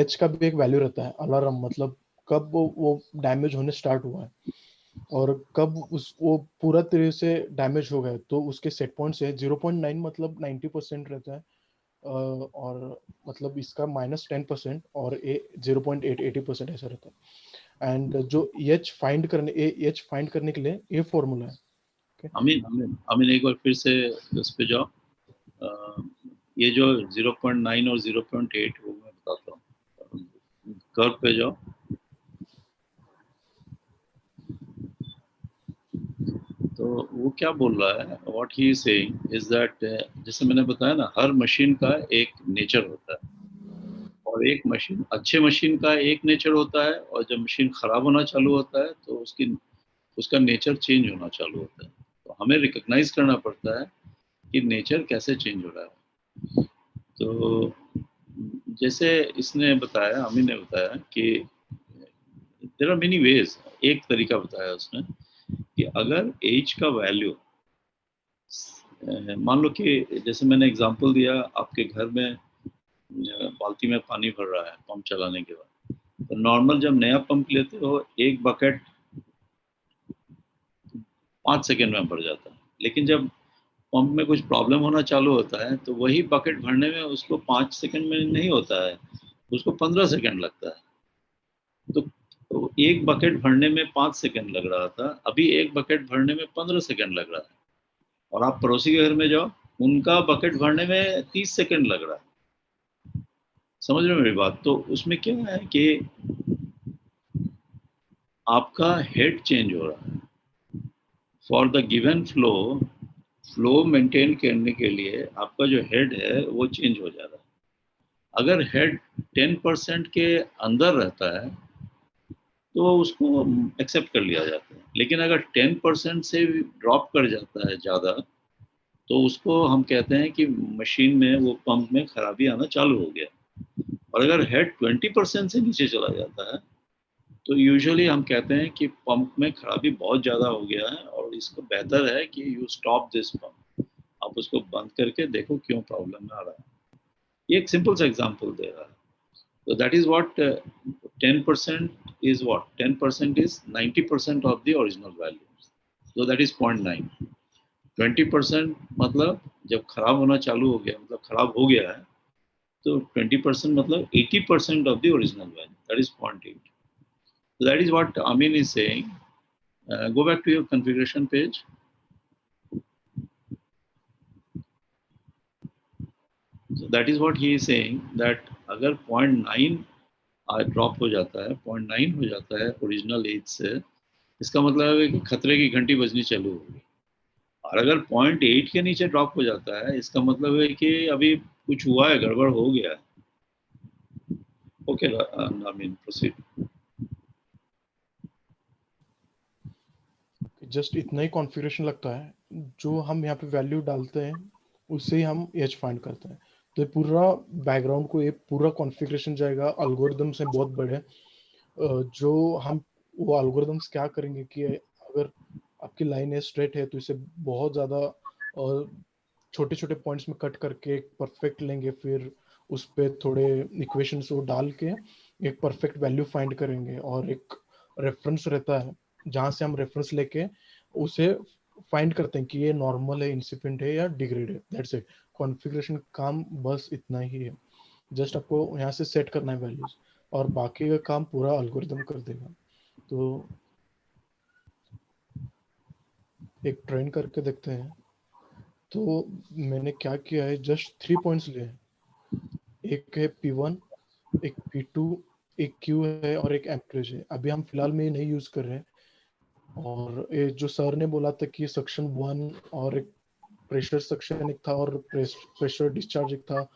एच का भी एक वैल्यू रहता है, अलार्म, मतलब कब वो डैमेज होने स्टार्ट हुआ है और कब वो पूरा तरह से डैमेज हो गया, तो उसके सेट पॉइंट से 0.9 मतलब 90% रहता है, और मतलब इसका -10% और 0.8 80% ऐसा रहता है। एंड जो एच फाइंड करने के लिए ये फॉर्मूला है। अमीन एक बार फिर से उस पे जाओ। ये जो 0.9 और 0.8 वो मैं बताता हूँ, कर्व पे जाओ। तो वो क्या बोल रहा है, what he is saying is that, जैसे मैंने बताया ना, हर मशीन का एक नेचर होता है, और एक मशीन, अच्छे मशीन का एक नेचर होता है, और जब मशीन खराब होना चालू होता है तो उसका नेचर चेंज होना चालू होता है। तो हमें रिकॉग्नाइज करना पड़ता है कि नेचर कैसे चेंज हो रहा है। तो जैसे इसने बताया, अमीन ने बताया कि देयर आर मेनी वेज। एक तरीका बताया उसने कि अगर एज का वैल्यू, मान लो कि जैसे मैंने एग्जांपल दिया, आपके घर में बाल्टी में पानी भर रहा है पंप चलाने के बाद, तो नॉर्मल जब नया पंप लेते हो एक बकेट 5 सेकेंड में भर जाता है, लेकिन जब पंप में कुछ प्रॉब्लम होना चालू होता है तो वही बकेट भरने में उसको 5 सेकेंड में नहीं होता है, उसको 15 सेकेंड लगता है। तो एक बकेट भरने में 5 सेकेंड लग रहा था, अभी एक बकेट भरने में 15 सेकेंड लग रहा है। और आप पड़ोसी के घर में जाओ, उनका बकेट भरने में 30 सेकेंड लग रहा है। समझ रहे हो मेरी बात? तो उसमें क्या है कि आपका हेड चेंज हो रहा है for the given flow maintain करने के लिए। आपका जो हेड है वो चेंज हो जा रहा है। अगर हेड 10% के अंदर रहता है तो उसको एक्सेप्ट कर लिया जाता है, लेकिन अगर 10% से ड्रॉप कर जाता है ज़्यादा, तो उसको हम कहते हैं कि मशीन में, वो पंप में खराबी आना चालू हो गया। और अगर हेड 20% से नीचे चला जाता है तो यूजुअली हम कहते हैं कि पंप में खराबी बहुत ज़्यादा हो गया है और इसको बेहतर है कि यू स्टॉप दिस पंप, आप उसको बंद करके देखो क्यों प्रॉब्लम में आ रहा है। ये एक सिंपल सा एग्जांपल दे रहा है। So that is what 10% is what? 10% is 90% of the original value. So that is 0.9. 20% मतलब जब खराब होना चालू हो गया, मतलब खराब हो गया है, तो 20% मतलब 80% of the original value. That is 0.8. So that is what Amin is saying. Go back to your configuration page. So that is what he is saying, that अगर 0.9 ड्रॉप हो जाता है, 0.9 हो जाता है ओरिजिनल एज से, इसका मतलब है कि खतरे की घंटी बजनी चालू होगी। और अगर 0.8 के नीचे ड्रॉप हो जाता है, इसका मतलब है कि अभी कुछ हुआ है, गड़बड़ हो गया है। Okay नामिन, proceed. जस्ट इतना ही कॉन्फ़िगरेशन लगता है, जो हम यहाँ पे वैल्यू डालते हैं उससे ही हम एच फाइंड करते हैं। तो ये पूरा बैकग्राउंड को, ये पूरा कॉन्फ़िगरेशन जाएगा एल्गोरिदम से बहुत बड़े, जो हम वो एल्गोरिदम्स क्या करेंगे कि अगर आपकी लाइन है स्ट्रेट है तो इसे बहुत ज़्यादा छोटे छोटे पॉइंट्स में कट करके एक परफेक्ट लेंगे, फिर उस पर थोड़े इक्वेशंस को डाल के एक परफेक्ट वैल्यू फाइंड करेंगे, और एक रेफरेंस रहता है जहाँ से हम रेफरेंस लेके उसे फाइंड करते हैं कि ये नॉर्मल है, इंसिपिएंट है या डिग्रेड है। That's it. कॉन्फ़िगरेशन काम बस इतना ही है। जस्ट आपको यहाँ से सेट करना है वैल्यूज, और बाकी का काम पूरा एल्गोरिदम कर देगा। तो एक ट्रेन करके देखते हैं। तो मैंने क्या किया है, जस्ट 3 पॉइंट्स लिए हैं। एक है P1, एक P2, एक Q है और एक एम्परेज है। अभी हम फिलहाल में ये नहीं यूज कर रहे हैं। और ये जो सर ने बोला था कि सक्शन 1 और एक प्रेशर सक्शन एक था और प्रेशर डिस्चार्ज एक था,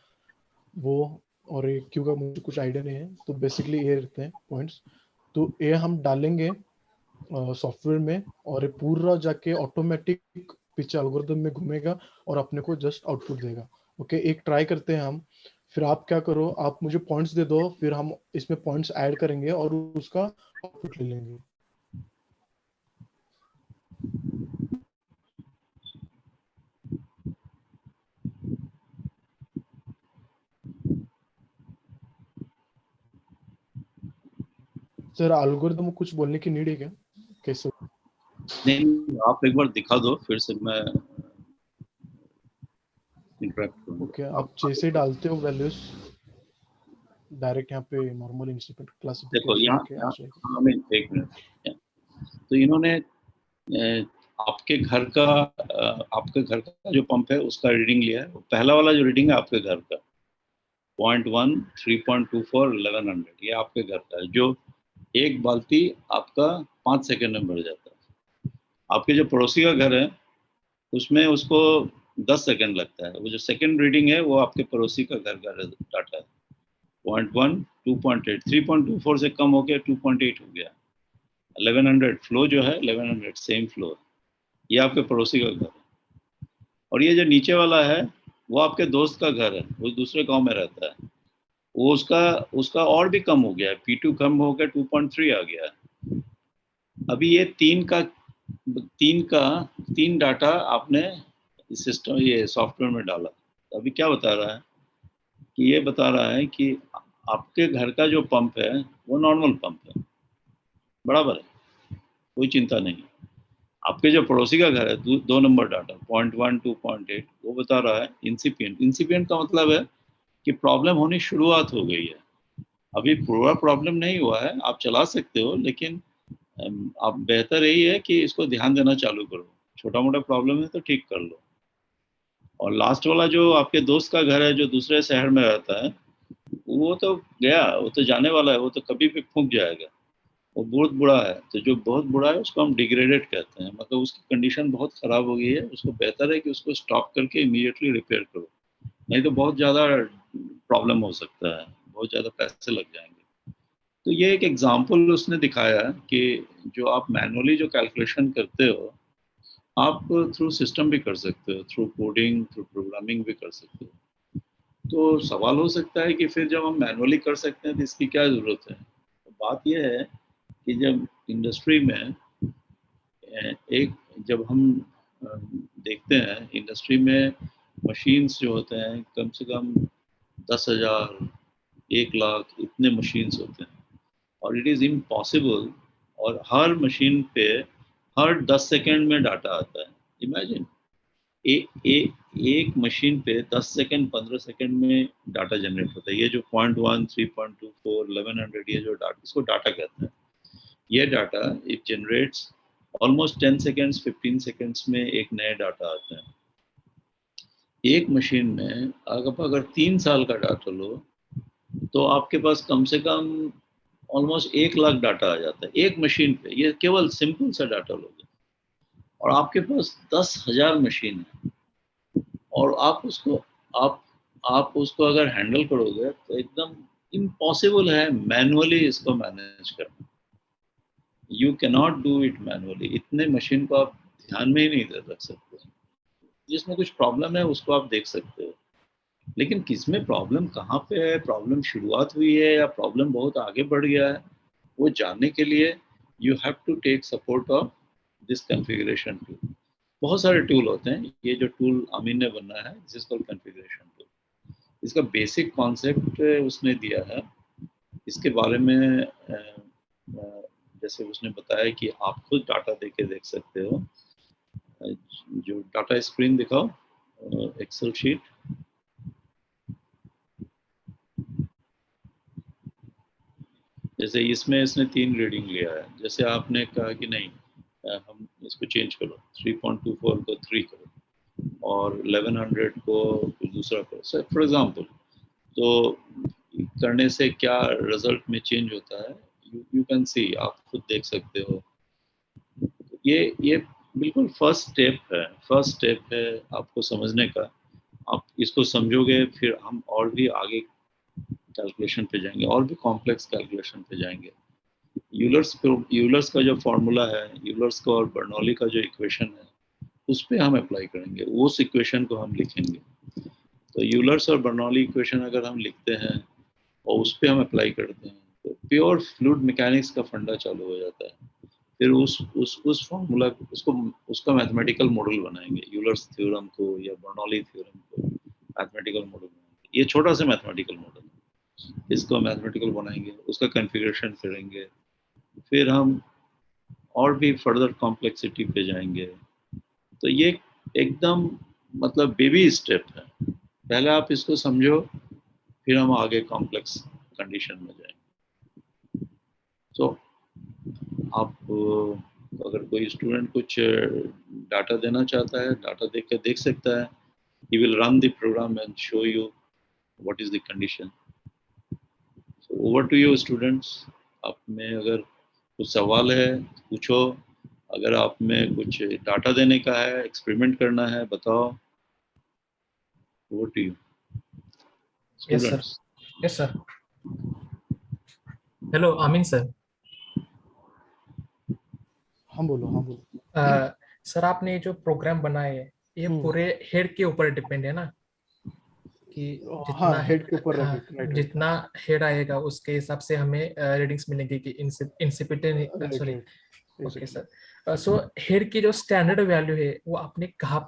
वो, और एक Q का मुझे कुछ आइडिया नहीं है। तो बेसिकली ये रहते हैं पॉइंट्स। तो ये हम डालेंगे सॉफ्टवेयर में, और ये पूरा जाके ऑटोमेटिक पीछे एल्गोरिदम में घूमेगा और अपने को जस्ट आउटपुट देगा। ओके, एक ट्राई करते हैं हम। फिर आप क्या करो, आप मुझे पॉइंट्स दे दो, फिर हम इसमें पॉइंट्स ऐड करेंगे और उसका आउटपुट ले लेंगे। सर एल्गोरिदम कुछ बोलने की नीड है क्या, कैसे? नहीं, आप एक बार दिखा दो, फिर से मैं इंटरेक्ट करूंगा। ओके, आप जैसे डालते हो वैल्यूज डायरेक्ट यहाँ पे नॉर्मल इंस्ट्रूमेंट देखो क्लासिफिकेशन के आ जाएगा। हाँ, मैं एक मिनट। तो इन्होंने आपके घर का जो पंप है उसका रीडिंग लिया है। पहला वाला जो रीडिंग है आपके घर का 0.1, 3.24, 1100, ये आपके घर का है। जो एक बाल्टी आपका 5 सेकंड में भर जाता है। आपके जो पड़ोसी का घर है उसमें उसको 10 सेकंड लगता है। वो जो सेकंड रीडिंग है वो आपके पड़ोसी का घर का डाटा है। 0.1, 2.8, 3.24 से कम हो गया, 2.8 हो गया। 1100 फ्लो जो है, 1100 सेम फ्लो, ये आपके पड़ोसी का घर है। और ये जो नीचे वाला है वो आपके दोस्त का घर है, वो दूसरे गांव में रहता है। वो उसका उसका और भी कम हो गया है, P2 कम हो गया, 2.3 आ गया है। अभी ये तीन डाटा आपने सिस्टम ये सॉफ्टवेयर में डाला। तो अभी क्या बता रहा है कि ये बता रहा है कि आपके घर का जो पंप है वो नॉर्मल पंप है, बराबर है, कोई चिंता नहीं। आपके जो पड़ोसी का घर है, 2 नंबर डाटा 0.1, 2.8, वो बता रहा है इंसिपिएंट। इंसिपिएंट का मतलब है कि प्रॉब्लम होनी शुरुआत हो गई है, अभी पूरा प्रॉब्लम नहीं हुआ है। आप चला सकते हो, लेकिन आप बेहतर यही है कि इसको ध्यान देना चालू करो। छोटा मोटा प्रॉब्लम है तो ठीक कर लो। और लास्ट वाला जो आपके दोस्त का घर है जो दूसरे शहर में रहता है, वो तो गया, वो तो जाने वाला है, वो तो कभी भी फूंक जाएगा। वो बहुत बुरा है, तो जो बहुत बुरा है उसको हम डिग्रेडेड कहते हैं, मतलब उसकी कंडीशन बहुत खराब हो गई है। उसको बेहतर है कि उसको स्टॉप करके इमीडिएटली रिपेयर करो, नहीं तो बहुत ज़्यादा प्रॉब्लम हो सकता है, बहुत ज़्यादा पैसे लग जाएंगे। तो ये एक एग्जांपल उसने दिखाया कि जो आप मैनुअली जो कैलकुलेशन करते हो, आप थ्रू सिस्टम भी कर सकते हो, थ्रू कोडिंग, थ्रू प्रोग्रामिंग भी कर सकते हो। तो सवाल हो सकता है कि फिर जब हम मैनुअली कर सकते हैं तो इसकी क्या ज़रूरत है। तो बात यह है कि जब इंडस्ट्री में एक जब हम देखते हैं इंडस्ट्री में मशीन्स जो होते हैं, कम से कम 10,000, 1 लाख इतने मशीन्स होते हैं, और इट इज़ इम्पॉसिबल। और हर मशीन पे हर 10 सेकंड में डाटा आता है। इमेजिन एक मशीन पे 10 सेकंड, 15 सेकंड में डाटा जनरेट होता है। ये जो 0.1, 3.24, 1100, ये जो डाटा, इसको डाटा कहते हैं। ये data it generates almost 10 seconds, 15 seconds में एक नए डाटा आते हैं। एक मशीन में अगर 3 साल का डाटा लो तो आपके पास कम से कम ऑलमोस्ट 1 लाख डाटा आ जाता है एक मशीन पे। ये केवल सिंपल सा डाटा लोगे, और आपके पास 10,000 मशीन है, और आप उसको अगर हैंडल करोगे तो एकदम इम्पॉसिबल है मैनुअली इसको मैनेज करना। You cannot do it manually. इतने मशीन को आप ध्यान में ही नहीं रख सकते। जिसमें कुछ प्रॉब्लम है उसको आप देख सकते हो, लेकिन किसमें प्रॉब्लम कहाँ पे है, प्रॉब्लम शुरुआत हुई है या प्रॉब्लम बहुत आगे बढ़ गया है, वो जानने के लिए you have to take support of this configuration tool. बहुत सारे टूल होते हैं, ये जो टूल अमीन ने बनाया है this is called configuration tool. इसका बेसिक कॉन्सेप्ट उसने दिया है। इसके बारे में जैसे उसने बताया कि आप खुद डाटा देके देख सकते हो। जो डाटा स्क्रीन दिखाओ, एक्सेल शीट। जैसे इसमें इसने 3 रीडिंग लिया है। जैसे आपने कहा कि नहीं, हम इसको चेंज करो, 3.24 को 3 करो और 1100 को कुछ दूसरा करो, सर फॉर एग्जांपल। तो करने से क्या रिजल्ट में चेंज होता है, यू कैन सी, आप खुद देख सकते हो। ये बिल्कुल फर्स्ट स्टेप है आपको समझने का। आप इसको समझोगे फिर हम और भी आगे कैलकुलेशन पे जाएंगे, और भी कॉम्प्लेक्स कैलकुलेशन पे जाएंगे। यूलर्स का जो फॉर्मूला है, यूलर्स का और बर्नौली का जो इक्वेशन है, उस पर हम अप्लाई करेंगे, उस इक्वेशन को हम लिखेंगे। तो यूलर्स और बर्नौली इक्वेशन अगर हम लिखते हैं और उस पर हम अप्लाई करते हैं तो प्योर फ्लूइड मैकेनिक्स का फंडा चालू हो जाता है। फिर उस फॉर्मूला उसको उसका मैथमेटिकल मॉडल बनाएंगे, यूलर्स थ्योरम को या बर्नौली थ्योरम को मैथमेटिकल मॉडल बनाएंगे। ये छोटा सा मैथमेटिकल मॉडल है, इसको मैथमेटिकल बनाएंगे, उसका कॉन्फ़िगरेशन करेंगे, फिर हम और भी फर्दर कॉम्प्लेक्सिटी पे जाएंगे। तो ये एकदम मतलब बेबी स्टेप है, पहले आप इसको समझो, फिर हम आगे कॉम्प्लेक्स कंडीशन में जाएंगे। तो आप अगर कोई स्टूडेंट कुछ डाटा देना चाहता है, डाटा देख कर देख सकता है। He will run the program and show you what is the condition. So over to you students. आप में अगर कुछ सवाल है पूछो, अगर आप में कुछ डाटा देने का है, एक्सपेरिमेंट करना है, बताओ। Over to you. Yes, sir. Students. Yes, sir. Hello, Amin sir. हाँ बोलो। सर आपने जो प्रोग्राम बनाए है ये पूरे हेड के ऊपर डिपेंड है ना, कि जितना हाँ, हेड के ऊपर राइट जितना हेड आएगा उसके हिसाब से हमें रीडिंग्स मिलेंगी कि incipient sorry. Okay sir, so head की जो स्टैंडर्ड वैल्यू है वो आपने कहाँ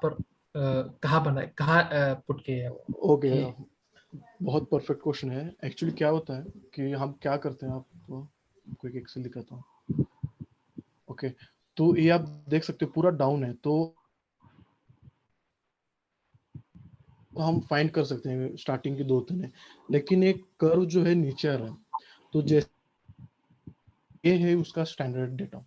बनाए, कहाँ पुट किए है? ओके, बहुत परफेक्ट क्वेश्चन है। एक्चुअली क्या होता है कि हम क्या करते हैं, आपको एक एक्सेल दिखाता हूँ। ओके, तो ये आप देख सकते हो पूरा डाउन है, तो हम फाइंड कर सकते हैं स्टार्टिंग की 2 तने, लेकिन एक कर्व जो है नीचे आ रहा है, तो जैसे ये है उसका स्टैंडर्ड डेटा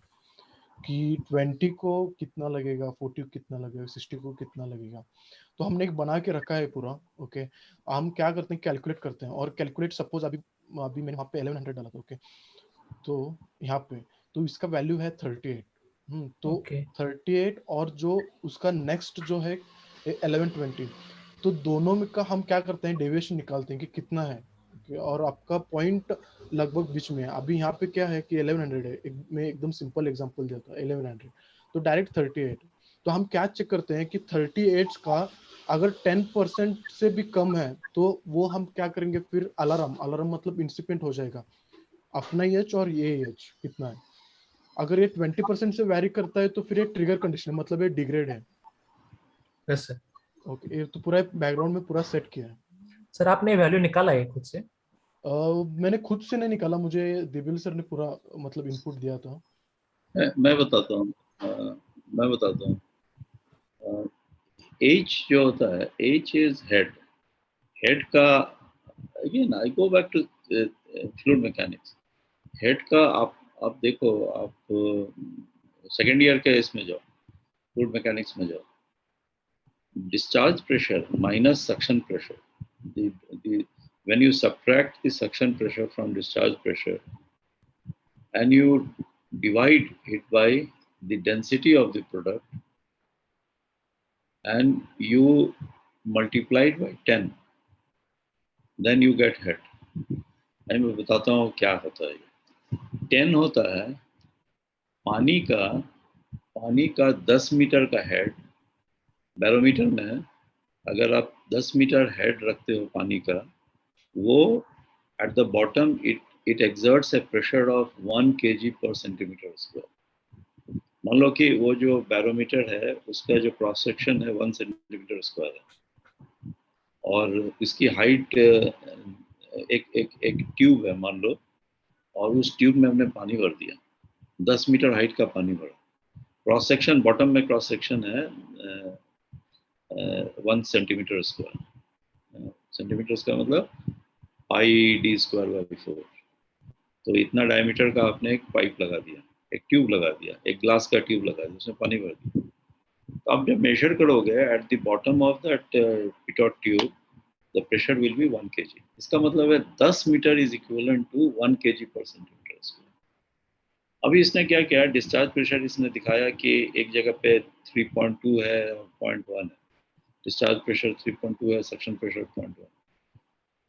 कि 20 को कितना लगेगा, 40 को कितना लगेगा, 60 को कितना लगेगा। तो हमने एक बना के रखा है पूरा। ओके, हम क्या करते हैं, कैलकुलेट करते हैं, और कैलकुलेट सपोज अभी मैंने वहाँ पे 1100 डाला था। ओके, तो यहाँ पे तो इसका वैल्यू है 38। तो 38 और जो उसका नेक्स्ट जो है 1120, तो दोनों में का हम क्या करते हैं, डेविएशन निकालते हैं कि कितना है, और आपका पॉइंट लगभग बीच में है। अभी यहाँ पे क्या है कि 1100 है, मैं एकदम सिंपल एग्जांपल देता हूँ, 1100 तो डायरेक्ट 38। तो हम क्या चेक करते हैं कि 38 का अगर 10% से भी कम है तो वो हम क्या करेंगे, फिर अलार्म मतलब इंसिपेंट हो जाएगा अपना एज और ये एज कितना है। अगर ये 20% से वैरी करता है तो फिर ये ट्रिगर कंडीशन है, मतलब ये डिग्रेड है। Yes sir. ओके, ये तो पूरा बैकग्राउंड में पूरा सेट किया है। सर आपने वैल्यू निकाला है खुद से? मैंने खुद से नहीं निकाला, मुझे दिबिल सर ने पूरा मतलब इनपुट दिया था। मैं बताता हूँ। H जो होता है, H इज हेड का, again I go back to fluid mechanics. Head का आप देखो, आप सेकेंड ईयर के इसमें जाओ, फ्लूइड मैकेनिक्स में जाओ, discharge pressure minus suction pressure. When you subtract the suction pressure from discharge pressure and you divide it by the density of the product and you multiply it by 10, then you get head. मैं बताता हूँ क्या होता है। 10 होता है पानी का 10 मीटर का हेड, बैरोमीटर में अगर आप 10 मीटर हेड रखते हो पानी का, वो at the bottom it exerts a pressure of 1 kg per centimeter square. मान लो कि वो जो बैरोमीटर है उसका जो क्रॉस सेक्शन है 1 सेंटीमीटर स्क्वायर है, और इसकी हाइट एक ट्यूब है मान लो, और उस ट्यूब में हमने पानी भर दिया, 10 मीटर हाइट का पानी भरा। क्रॉस सेक्शन बॉटम में क्रॉस सेक्शन है 1 सेंटीमीटर स्क्वायर। सेंटीमीटर का मतलब πd²/4। तो इतना डायमीटर का आपने एक पाइप लगा दिया, एक ट्यूब लगा दिया, एक ग्लास का ट्यूब लगा दिया, उसमें पानी भर दिया। तो आप जब मेजर करोगे at the bottom of that pitot tube, the pressure will be 1 kg। इसका मतलब है 10 metre is equivalent to 1 kg per centimetre square. अभी इसने क्या किया, डिस्चार्ज प्रेशर इसने दिखाया कि एक जगह पे 3.2 है और 0.1 है। डिस्चार्ज प्रेशर 3.2 है, suction pressure 0.1।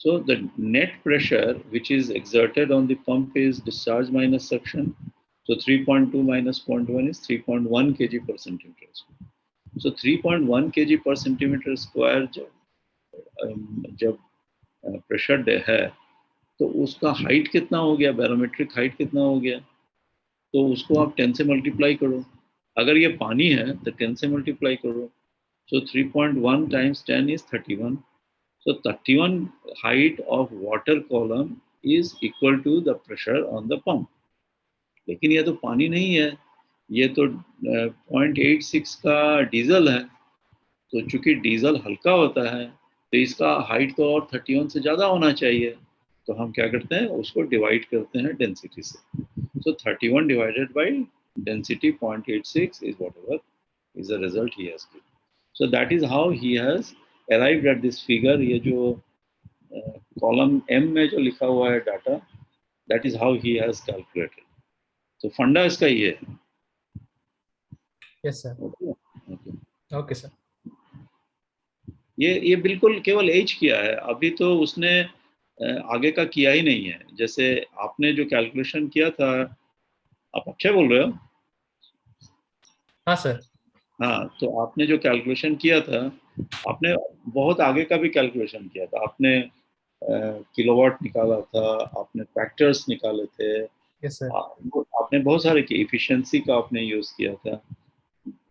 So the net pressure which is exerted on the pump is discharge minus suction. So 3.2 minus 0.1 is 3.1 kg per centimeter square. So 3.1 kg per centimeter square जब प्रेशर है तो उसका हाइट कितना हो गया, बैरोमेट्रिक हाइट कितना हो गया, तो उसको आप 10 से मल्टीप्लाई करो। अगर ये पानी है तो 10 से मल्टीप्लाई करो। So 3.1 times 10 is 31. So 31 height of water column is equal to the pressure on the pump. लेकिन ये तो पानी नहीं है, ये तो 0.86 का डीजल है। तो चूंकि डीजल हल्का होता है तो इसका हाइट तो और 31 से ज़्यादा होना चाहिए। तो हम क्या करते हैं, उसको डिवाइड करते हैं डेंसिटी से। So 31 divided by density 0.86 is whatever is the result he has given. So that is how he has arrived at this figure. ये जो कॉलम M में जो लिखा हुआ है data, that is how he has calculated. तो फंडा इसका ये है। Yes sir. Okay. Okay sir. ये बिल्कुल केवल एज किया है, अभी तो उसने आगे का किया ही नहीं है। जैसे आपने जो कैलकुलेशन किया था, आप अक्षय बोल रहे हो? हाँ सर। हाँ, तो आपने जो कैलकुलेशन किया था, आपने बहुत आगे का भी कैलकुलेशन किया था। आपने किलोवाट निकाला था, आपने फैक्टर्स निकाले थे, यस सर। आपने बहुत सारे की एफिशिएंसी का आपने यूज किया था।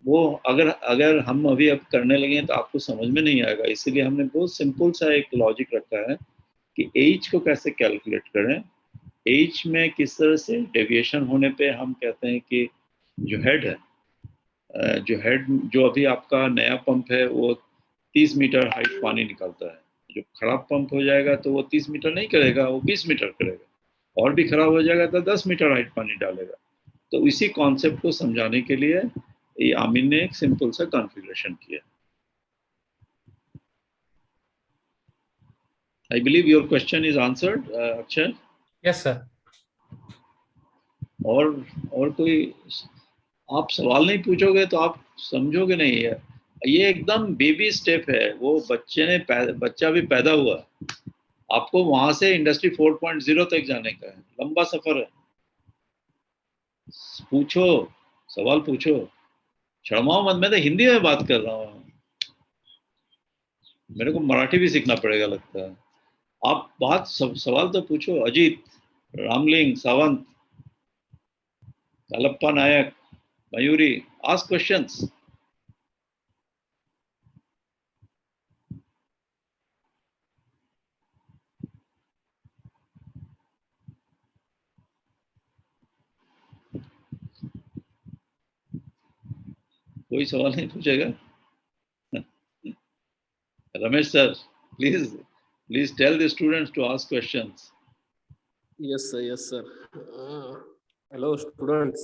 वो अगर हम अभी अब करने लगे तो आपको समझ में नहीं आएगा। इसीलिए हमने बहुत सिंपल सा एक लॉजिक रखा है कि एज को कैसे कैलकुलेट करें। एज में किस तरह से डेविएशन होने पे हम कहते हैं कि जो हेड है, जो अभी आपका नया पंप है वो 30 मीटर हाइट पानी निकालता है। जो खराब पंप हो जाएगा तो वो 30 मीटर नहीं करेगा, वो 20 मीटर करेगा। और भी खराब हो जाएगा तो 10 मीटर हाइट पानी डालेगा। तो इसी कॉन्सेप्ट को समझाने के लिए ये आमिन ने एक सिंपल सा कॉन्फ़िगरेशन किया। I believe your question is answered, Akshay. Yes sir. और कोई आप सवाल नहीं पूछोगे तो आप समझोगे नहीं है। ये एकदम बेबी स्टेप है। वो बच्चा भी पैदा हुआ, आपको वहां से इंडस्ट्री 4.0 तक जाने का है। लंबा सफर है। पूछो, सवाल पूछो, शर्माओ मत। मैं तो हिंदी में बात कर रहा हूँ, मेरे को मराठी भी सीखना पड़ेगा लगता है। आप सवाल तो पूछो। अजीत, रामलिंग, सावंत, कलप्पा नायक, मयूरी, आस्क क्वेश्चंस। कोई सवाल नहीं पूछेगा? Ramesh sir, please tell the students to ask questions. Yes, sir. Yes, sir. Hello, students.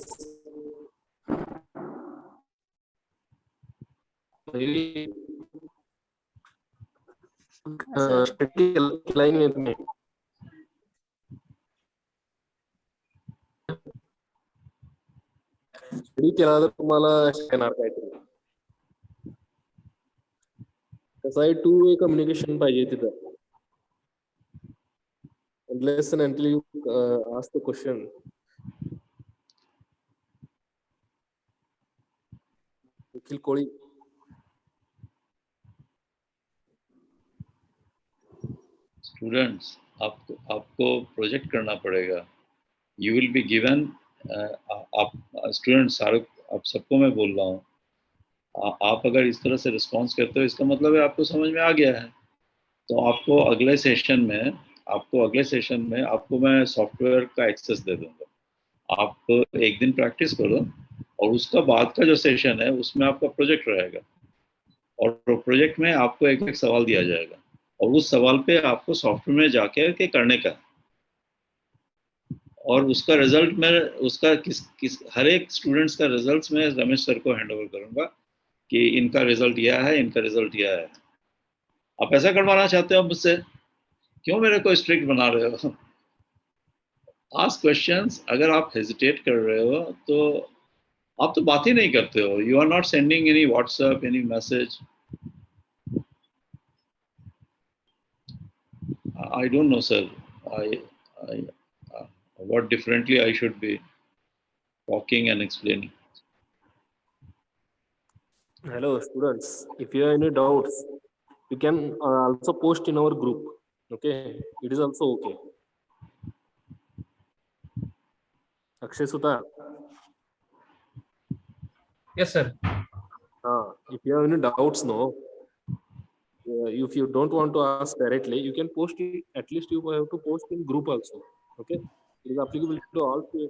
Line with me. Study केला तर तुम्हाला येणार काहीतरी. कसं आहे, 2 वे कम्युनिकेशन पाहिजे तिथं. Unless and until you ask the question. Nikhil Koli. Students, आपको प्रोजेक्ट करना पड़ेगा। You will be given, आप स्टूडेंट्स सारे, आप सबको मैं बोल रहा हूँ, आप अगर इस तरह से रिस्पॉन्स करते हो इसका मतलब है आपको समझ में आ गया है। तो आपको अगले सेशन में आपको मैं सॉफ्टवेयर का एक्सेस दे दूंगा। आप एक दिन प्रैक्टिस करो और उसका बाद का जो सेशन है उसमें आपका प्रोजेक्ट रहेगा। और प्रोजेक्ट में आपको एक सवाल दिया जाएगा और उस सवाल पे आपको सॉफ्टवेयर में जाके करने का। और उसका रिजल्ट में उसका हर एक स्टूडेंट्स का रिजल्ट मैं रमेश सर को हैंड ओवर करूंगा कि इनका रिजल्ट यह है, इनका रिजल्ट यह है। आप ऐसा करवाना चाहते हो मुझसे? क्यों मेरे को स्ट्रिक्ट बना रहे हो? Ask questions. अगर आप हेजिटेट कर रहे हो तो आप तो बात ही नहीं करते हो। You are not sending any WhatsApp, any message. I don't know, sir. What differently I should be talking and explaining. Hello, students. If you have any doubts, you can also post in our group. Okay, it is also okay. Akshay Sutar. Yes, sir. If you have any doubts, no. If you don't want to ask directly, you can post it. At least you have to post in group also. Okay, It is applicable to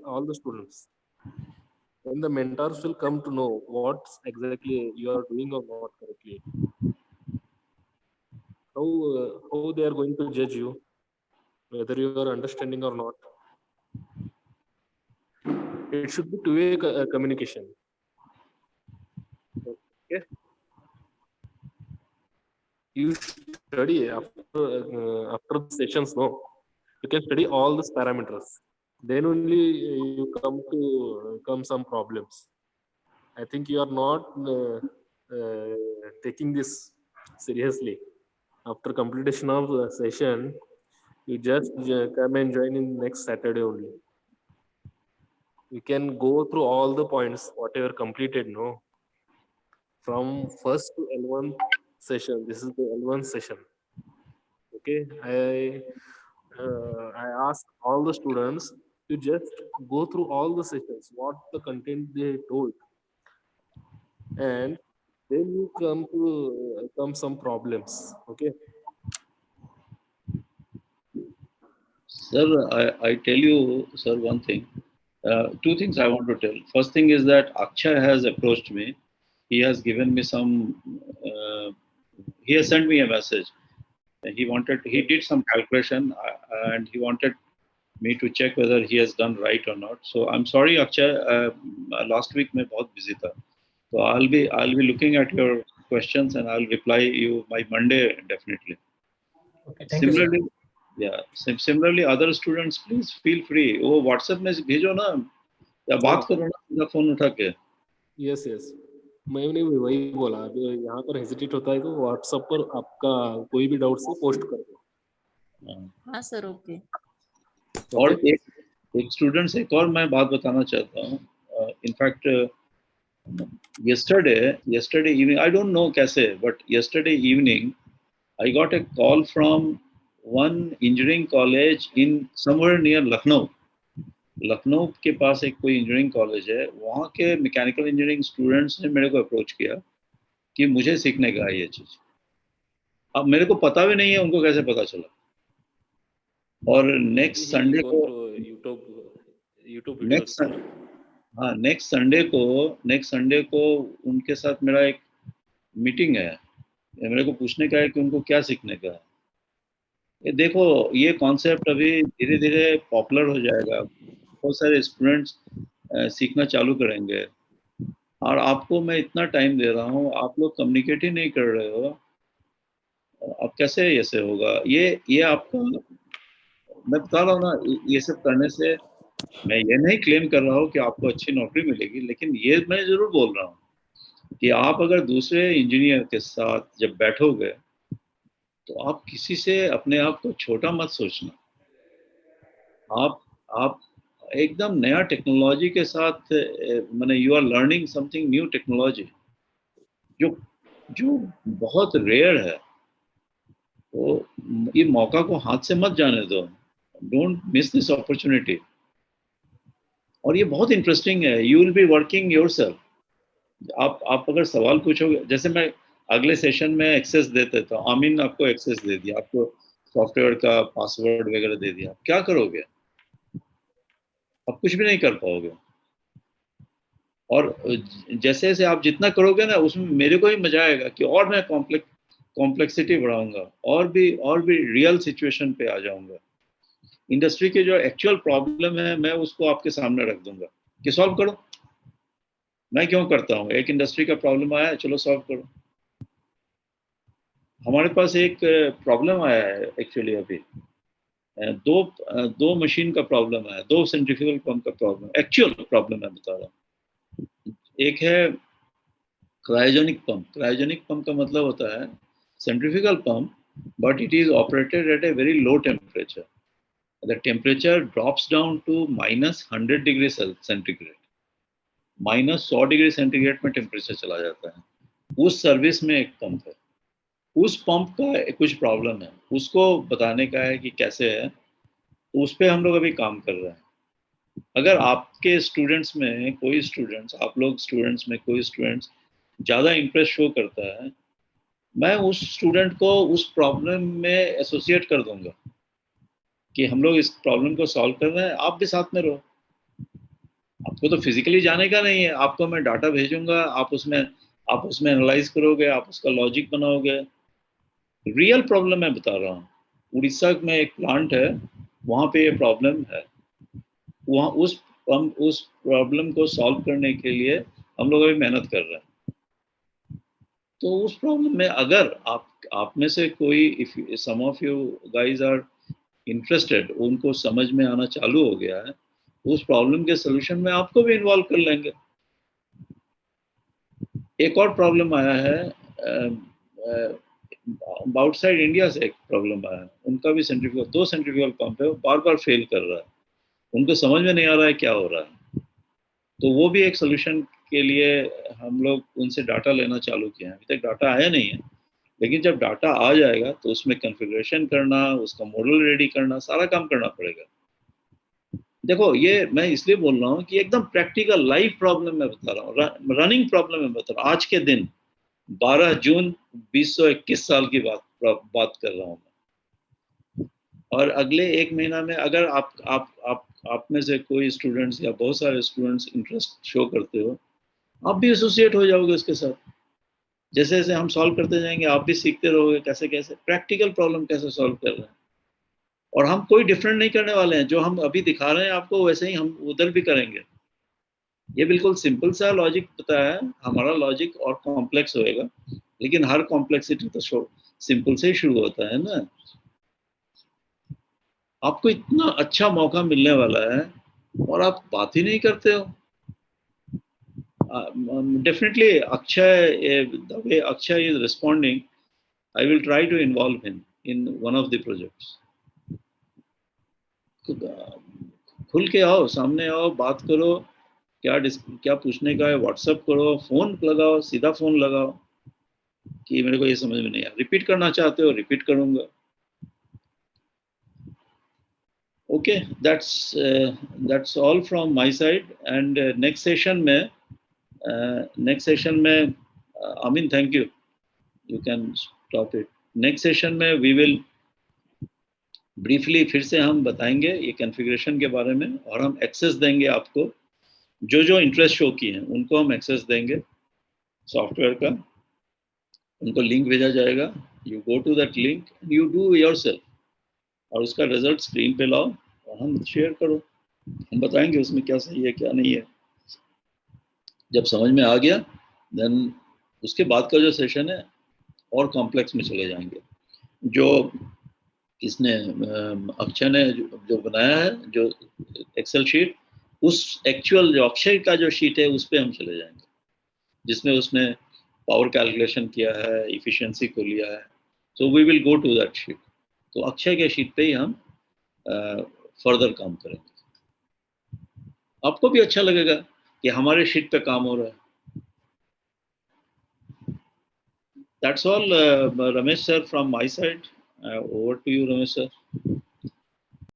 all the students. When the mentors will come to know what exactly you are doing or not correctly, how they are going to judge you, whether you are understanding or not. It should be two-way communication. Okay. You study after the sessions, no? You can study all these parameters. Then only you come some problems. I think you are not taking this seriously. After completion of the session, you just come and join in next Saturday only. You can go through all the points, whatever completed, no? From first to L1 session. This is the L1 session. Okay, I ask all the students to just go through all the sessions, what the content they told, and then you come some problems. Okay. Sir, I tell you, sir, one thing. Two things I want to tell. First thing is that Akshay has approached me. He has given me some. He has sent me a message. He did some calculation and he wanted me to check whether he has done right or not. So I'm sorry, Akshay. Last week मैं बहुत busy था. So I'll be looking at your questions and I'll reply you by Monday definitely. Okay, thank you, sir. Similarly, yeah. Similarly, other students, please feel free. वो WhatsApp में भेजो ना, या बात करो ना, सीधा फोन उठा के. यस मैंने वही बोला. अभी यहाँ पर हेजिटेट होता है तो व्हाट्सएप पर आपका कोई भी डाउट से पोस्ट कर दो. हाँ सर, ओके. और एक स्टूडेंट से एक और मैं बात बताना चाहता हूँ. In fact yesterday evening, I don't know कैसे, but yesterday evening I got a call from one engineering college in somewhere near Lucknow. Lucknow के पास एक कोई इंजीनियरिंग कॉलेज है, वहाँ के मैकेनिकल इंजीनियरिंग स्टूडेंट्स ने मेरे को अप्रोच किया कि मुझे सीखने का है ये चीज. अब मेरे को पता भी नहीं है उनको कैसे पता चला. और नेक्स्ट संडे को नेक्स्ट संडे को उनके साथ मेरा एक मीटिंग है. मेरे को पूछने का है कि उनको क्या सीखने का है. ये देखो, ये कॉन्सेप्ट अभी धीरे धीरे पॉपुलर हो जाएगा. बहुत सारे स्टूडेंट्स सीखना चालू करेंगे और आपको मैं इतना टाइम दे रहा हूँ, आप लोग कम्युनिकेट ही नहीं कर रहे हो. अब कैसे ऐसे होगा? ये आपको मैं बता रहा हूँ ना, ये सब करने से मैं ये नहीं क्लेम कर रहा हूँ कि आपको अच्छी नौकरी मिलेगी, लेकिन ये मैं जरूर बोल रहा हूँ कि आप अगर दूसरे इंजीनियर के साथ जब बैठोगे तो आप किसी से अपने आप को छोटा मत सोचना. आप एकदम नया टेक्नोलॉजी के साथ माने you are learning something new technology जो बहुत रेयर है. तो ये मौका को हाथ से मत जाने दो. Don't miss this opportunity. और ये बहुत इंटरेस्टिंग है. You will be working yourself. आप अगर सवाल पूछोगे, जैसे मैं अगले सेशन में एक्सेस देते तो आमीन आपको एक्सेस दे दिया, आपको सॉफ्टवेयर का पासवर्ड वगैरह दे दिया, क्या करोगे? आप कुछ भी नहीं कर पाओगे. और जैसे जैसे आप जितना करोगे ना, उसमें मेरे को ही मजा आएगा कि और मैं कॉम्प्लेक्सिटी बढ़ाऊंगा और भी रियल सिचुएशन पे आ जाऊंगा. इंडस्ट्री के जो एक्चुअल प्रॉब्लम है मैं उसको आपके सामने रख दूंगा कि सॉल्व करो. मैं क्यों करता हूँ? एक इंडस्ट्री का प्रॉब्लम आया है, चलो सॉल्व करो. हमारे पास एक प्रॉब्लम आया है एक्चुअली अभी. दो मशीन का प्रॉब्लम है, 2 सेंट्रीफ्यूगल पंप का प्रॉब्लम, एक्चुअल प्रॉब्लम है बता रहा हूँ. एक है क्रायोजेनिक पंप. क्रायोजेनिक पंप का मतलब होता है centrifugal pump, but it is operated at a very low temperature. The temperature drops down to -100 degree centigrade. -100 degree centigrade में टेम्परेचर चला जाता है. उस सर्विस में एक पंप है. उस पंप का कुछ प्रॉब्लम है, उसको बताने का है कि कैसे है. तो उस पर हम लोग अभी काम कर रहे हैं. अगर आपके स्टूडेंट्स में कोई स्टूडेंट्स ज़्यादा इंटरेस्ट शो करता है, मैं उस स्टूडेंट को उस प्रॉब्लम में एसोसिएट कर दूंगा कि हम लोग इस प्रॉब्लम को सॉल्व कर रहे हैं, आप भी साथ में रहो। आपको तो फिजिकली जाने का नहीं है, आपको मैं डाटा भेजूंगा, आप उसमें एनालाइज करोगे, आप उसका लॉजिक बनाओगे। रियल प्रॉब्लम मैं बता रहा हूँ। उड़ीसा में एक प्लांट है, वहाँ पे ये प्रॉब्लम है। वहाँ हम उस प्रॉब्लम को सॉल्व करने के लिए हम लोग अभी मेहनत कर रहे हैं। तो उस प्रॉब्लम में अगर आप में से कोई, if some of you guys are interested, उनको समझ में आना चालू हो गया है, उस प्रॉब्लम के सोल्यूशन में आपको भी इन्वॉल्व कर लेंगे। एक और प्रॉब्लम आया है, आउटसाइड इंडिया से एक प्रॉब्लम आया है, उनका भी सेंट्रीफ्यूगल, 2 सेंट्रीफ्यूगल पंप है, वो बार बार फेल कर रहा है, उनको समझ में नहीं आ रहा है क्या हो रहा है। तो वो भी एक सोल्यूशन के लिए हम लोग उनसे डाटा लेना चालू किया है। अभी तक डाटा आया नहीं है, लेकिन जब डाटा आ जाएगा तो उसमें कॉन्फ़िगरेशन करना, उसका मॉडल रेडी करना, सारा काम करना पड़ेगा। देखो, ये मैं इसलिए बोल रहा हूँ कि एकदम प्रैक्टिकल लाइव प्रॉब्लम मैं बता रहा हूँ, रनिंग प्रॉब्लम मैं बता रहा हूँ। आज के दिन 12 जून 2021 साल की बात कर रहा हूँ। और अगले 1 महीना में अगर आप में से कोई स्टूडेंट्स या बहुत सारे स्टूडेंट्स इंटरेस्ट शो करते हो, आप भी एसोसिएट हो जाओगे उसके साथ। जैसे जैसे हम सॉल्व करते जाएंगे, आप भी सीखते रहोगे कैसे कैसे प्रैक्टिकल प्रॉब्लम कैसे सॉल्व कर रहे हैं। और हम कोई डिफरेंट नहीं करने वाले हैं, जो हम अभी दिखा रहे हैं आपको वैसे ही हम उधर भी करेंगे। ये बिल्कुल सिंपल सा लॉजिक पता है, हमारा लॉजिक और कॉम्प्लेक्स होएगा, लेकिन हर कॉम्प्लेक्सिटी तो सिंपल से ही शुरू होता है ना। आपको इतना अच्छा मौका मिलने वाला है और आप बात ही नहीं करते हो। Definitely, the way Akshay is responding, I will try to involve him in one of the projects. खुल के आओ, सामने आओ, बात करो, क्या पूछने का है व्हाट्सएप करो, फोन लगाओ, सीधा फोन लगाओ कि मेरे को ये समझ में नहीं आया, रिपीट करना चाहते हो रिपीट करूंगा। Okay, that's all from my side, and next session में Amin, thank you, you can stop it. Next session में we will briefly फिर से हम बताएंगे ये कॉन्फ़िगरेशन के बारे में, और हम एक्सेस देंगे आपको, जो इंटरेस्ट शो की हैं उनको हम एक्सेस देंगे सॉफ्टवेयर का, उनको लिंक भेजा जाएगा, you go to that link, you do yourself, और उसका रिजल्ट स्क्रीन पे लाओ और हम शेयर करो, हम बताएंगे उसमें क्या सही है क्या नहीं है। जब समझ में आ गया देन उसके बाद का जो सेशन है और कॉम्प्लेक्स में चले जाएंगे। जो इसने अक्षय ने जो बनाया है, जो एक्सेल शीट, उस एक्चुअल जो अक्षय का जो शीट है उस पे हम चले जाएंगे, जिसमें उसने पावर कैलकुलेशन किया है, इफिशिएंसी को लिया है। So we will go to that sheet. तो अक्षय के शीट पे ही हम फर्दर काम करेंगे। आपको भी अच्छा लगेगा कि हमारे शीट पे काम हो रहा है। That's all, Ramesh sir, from my side. Over to you, Ramesh sir.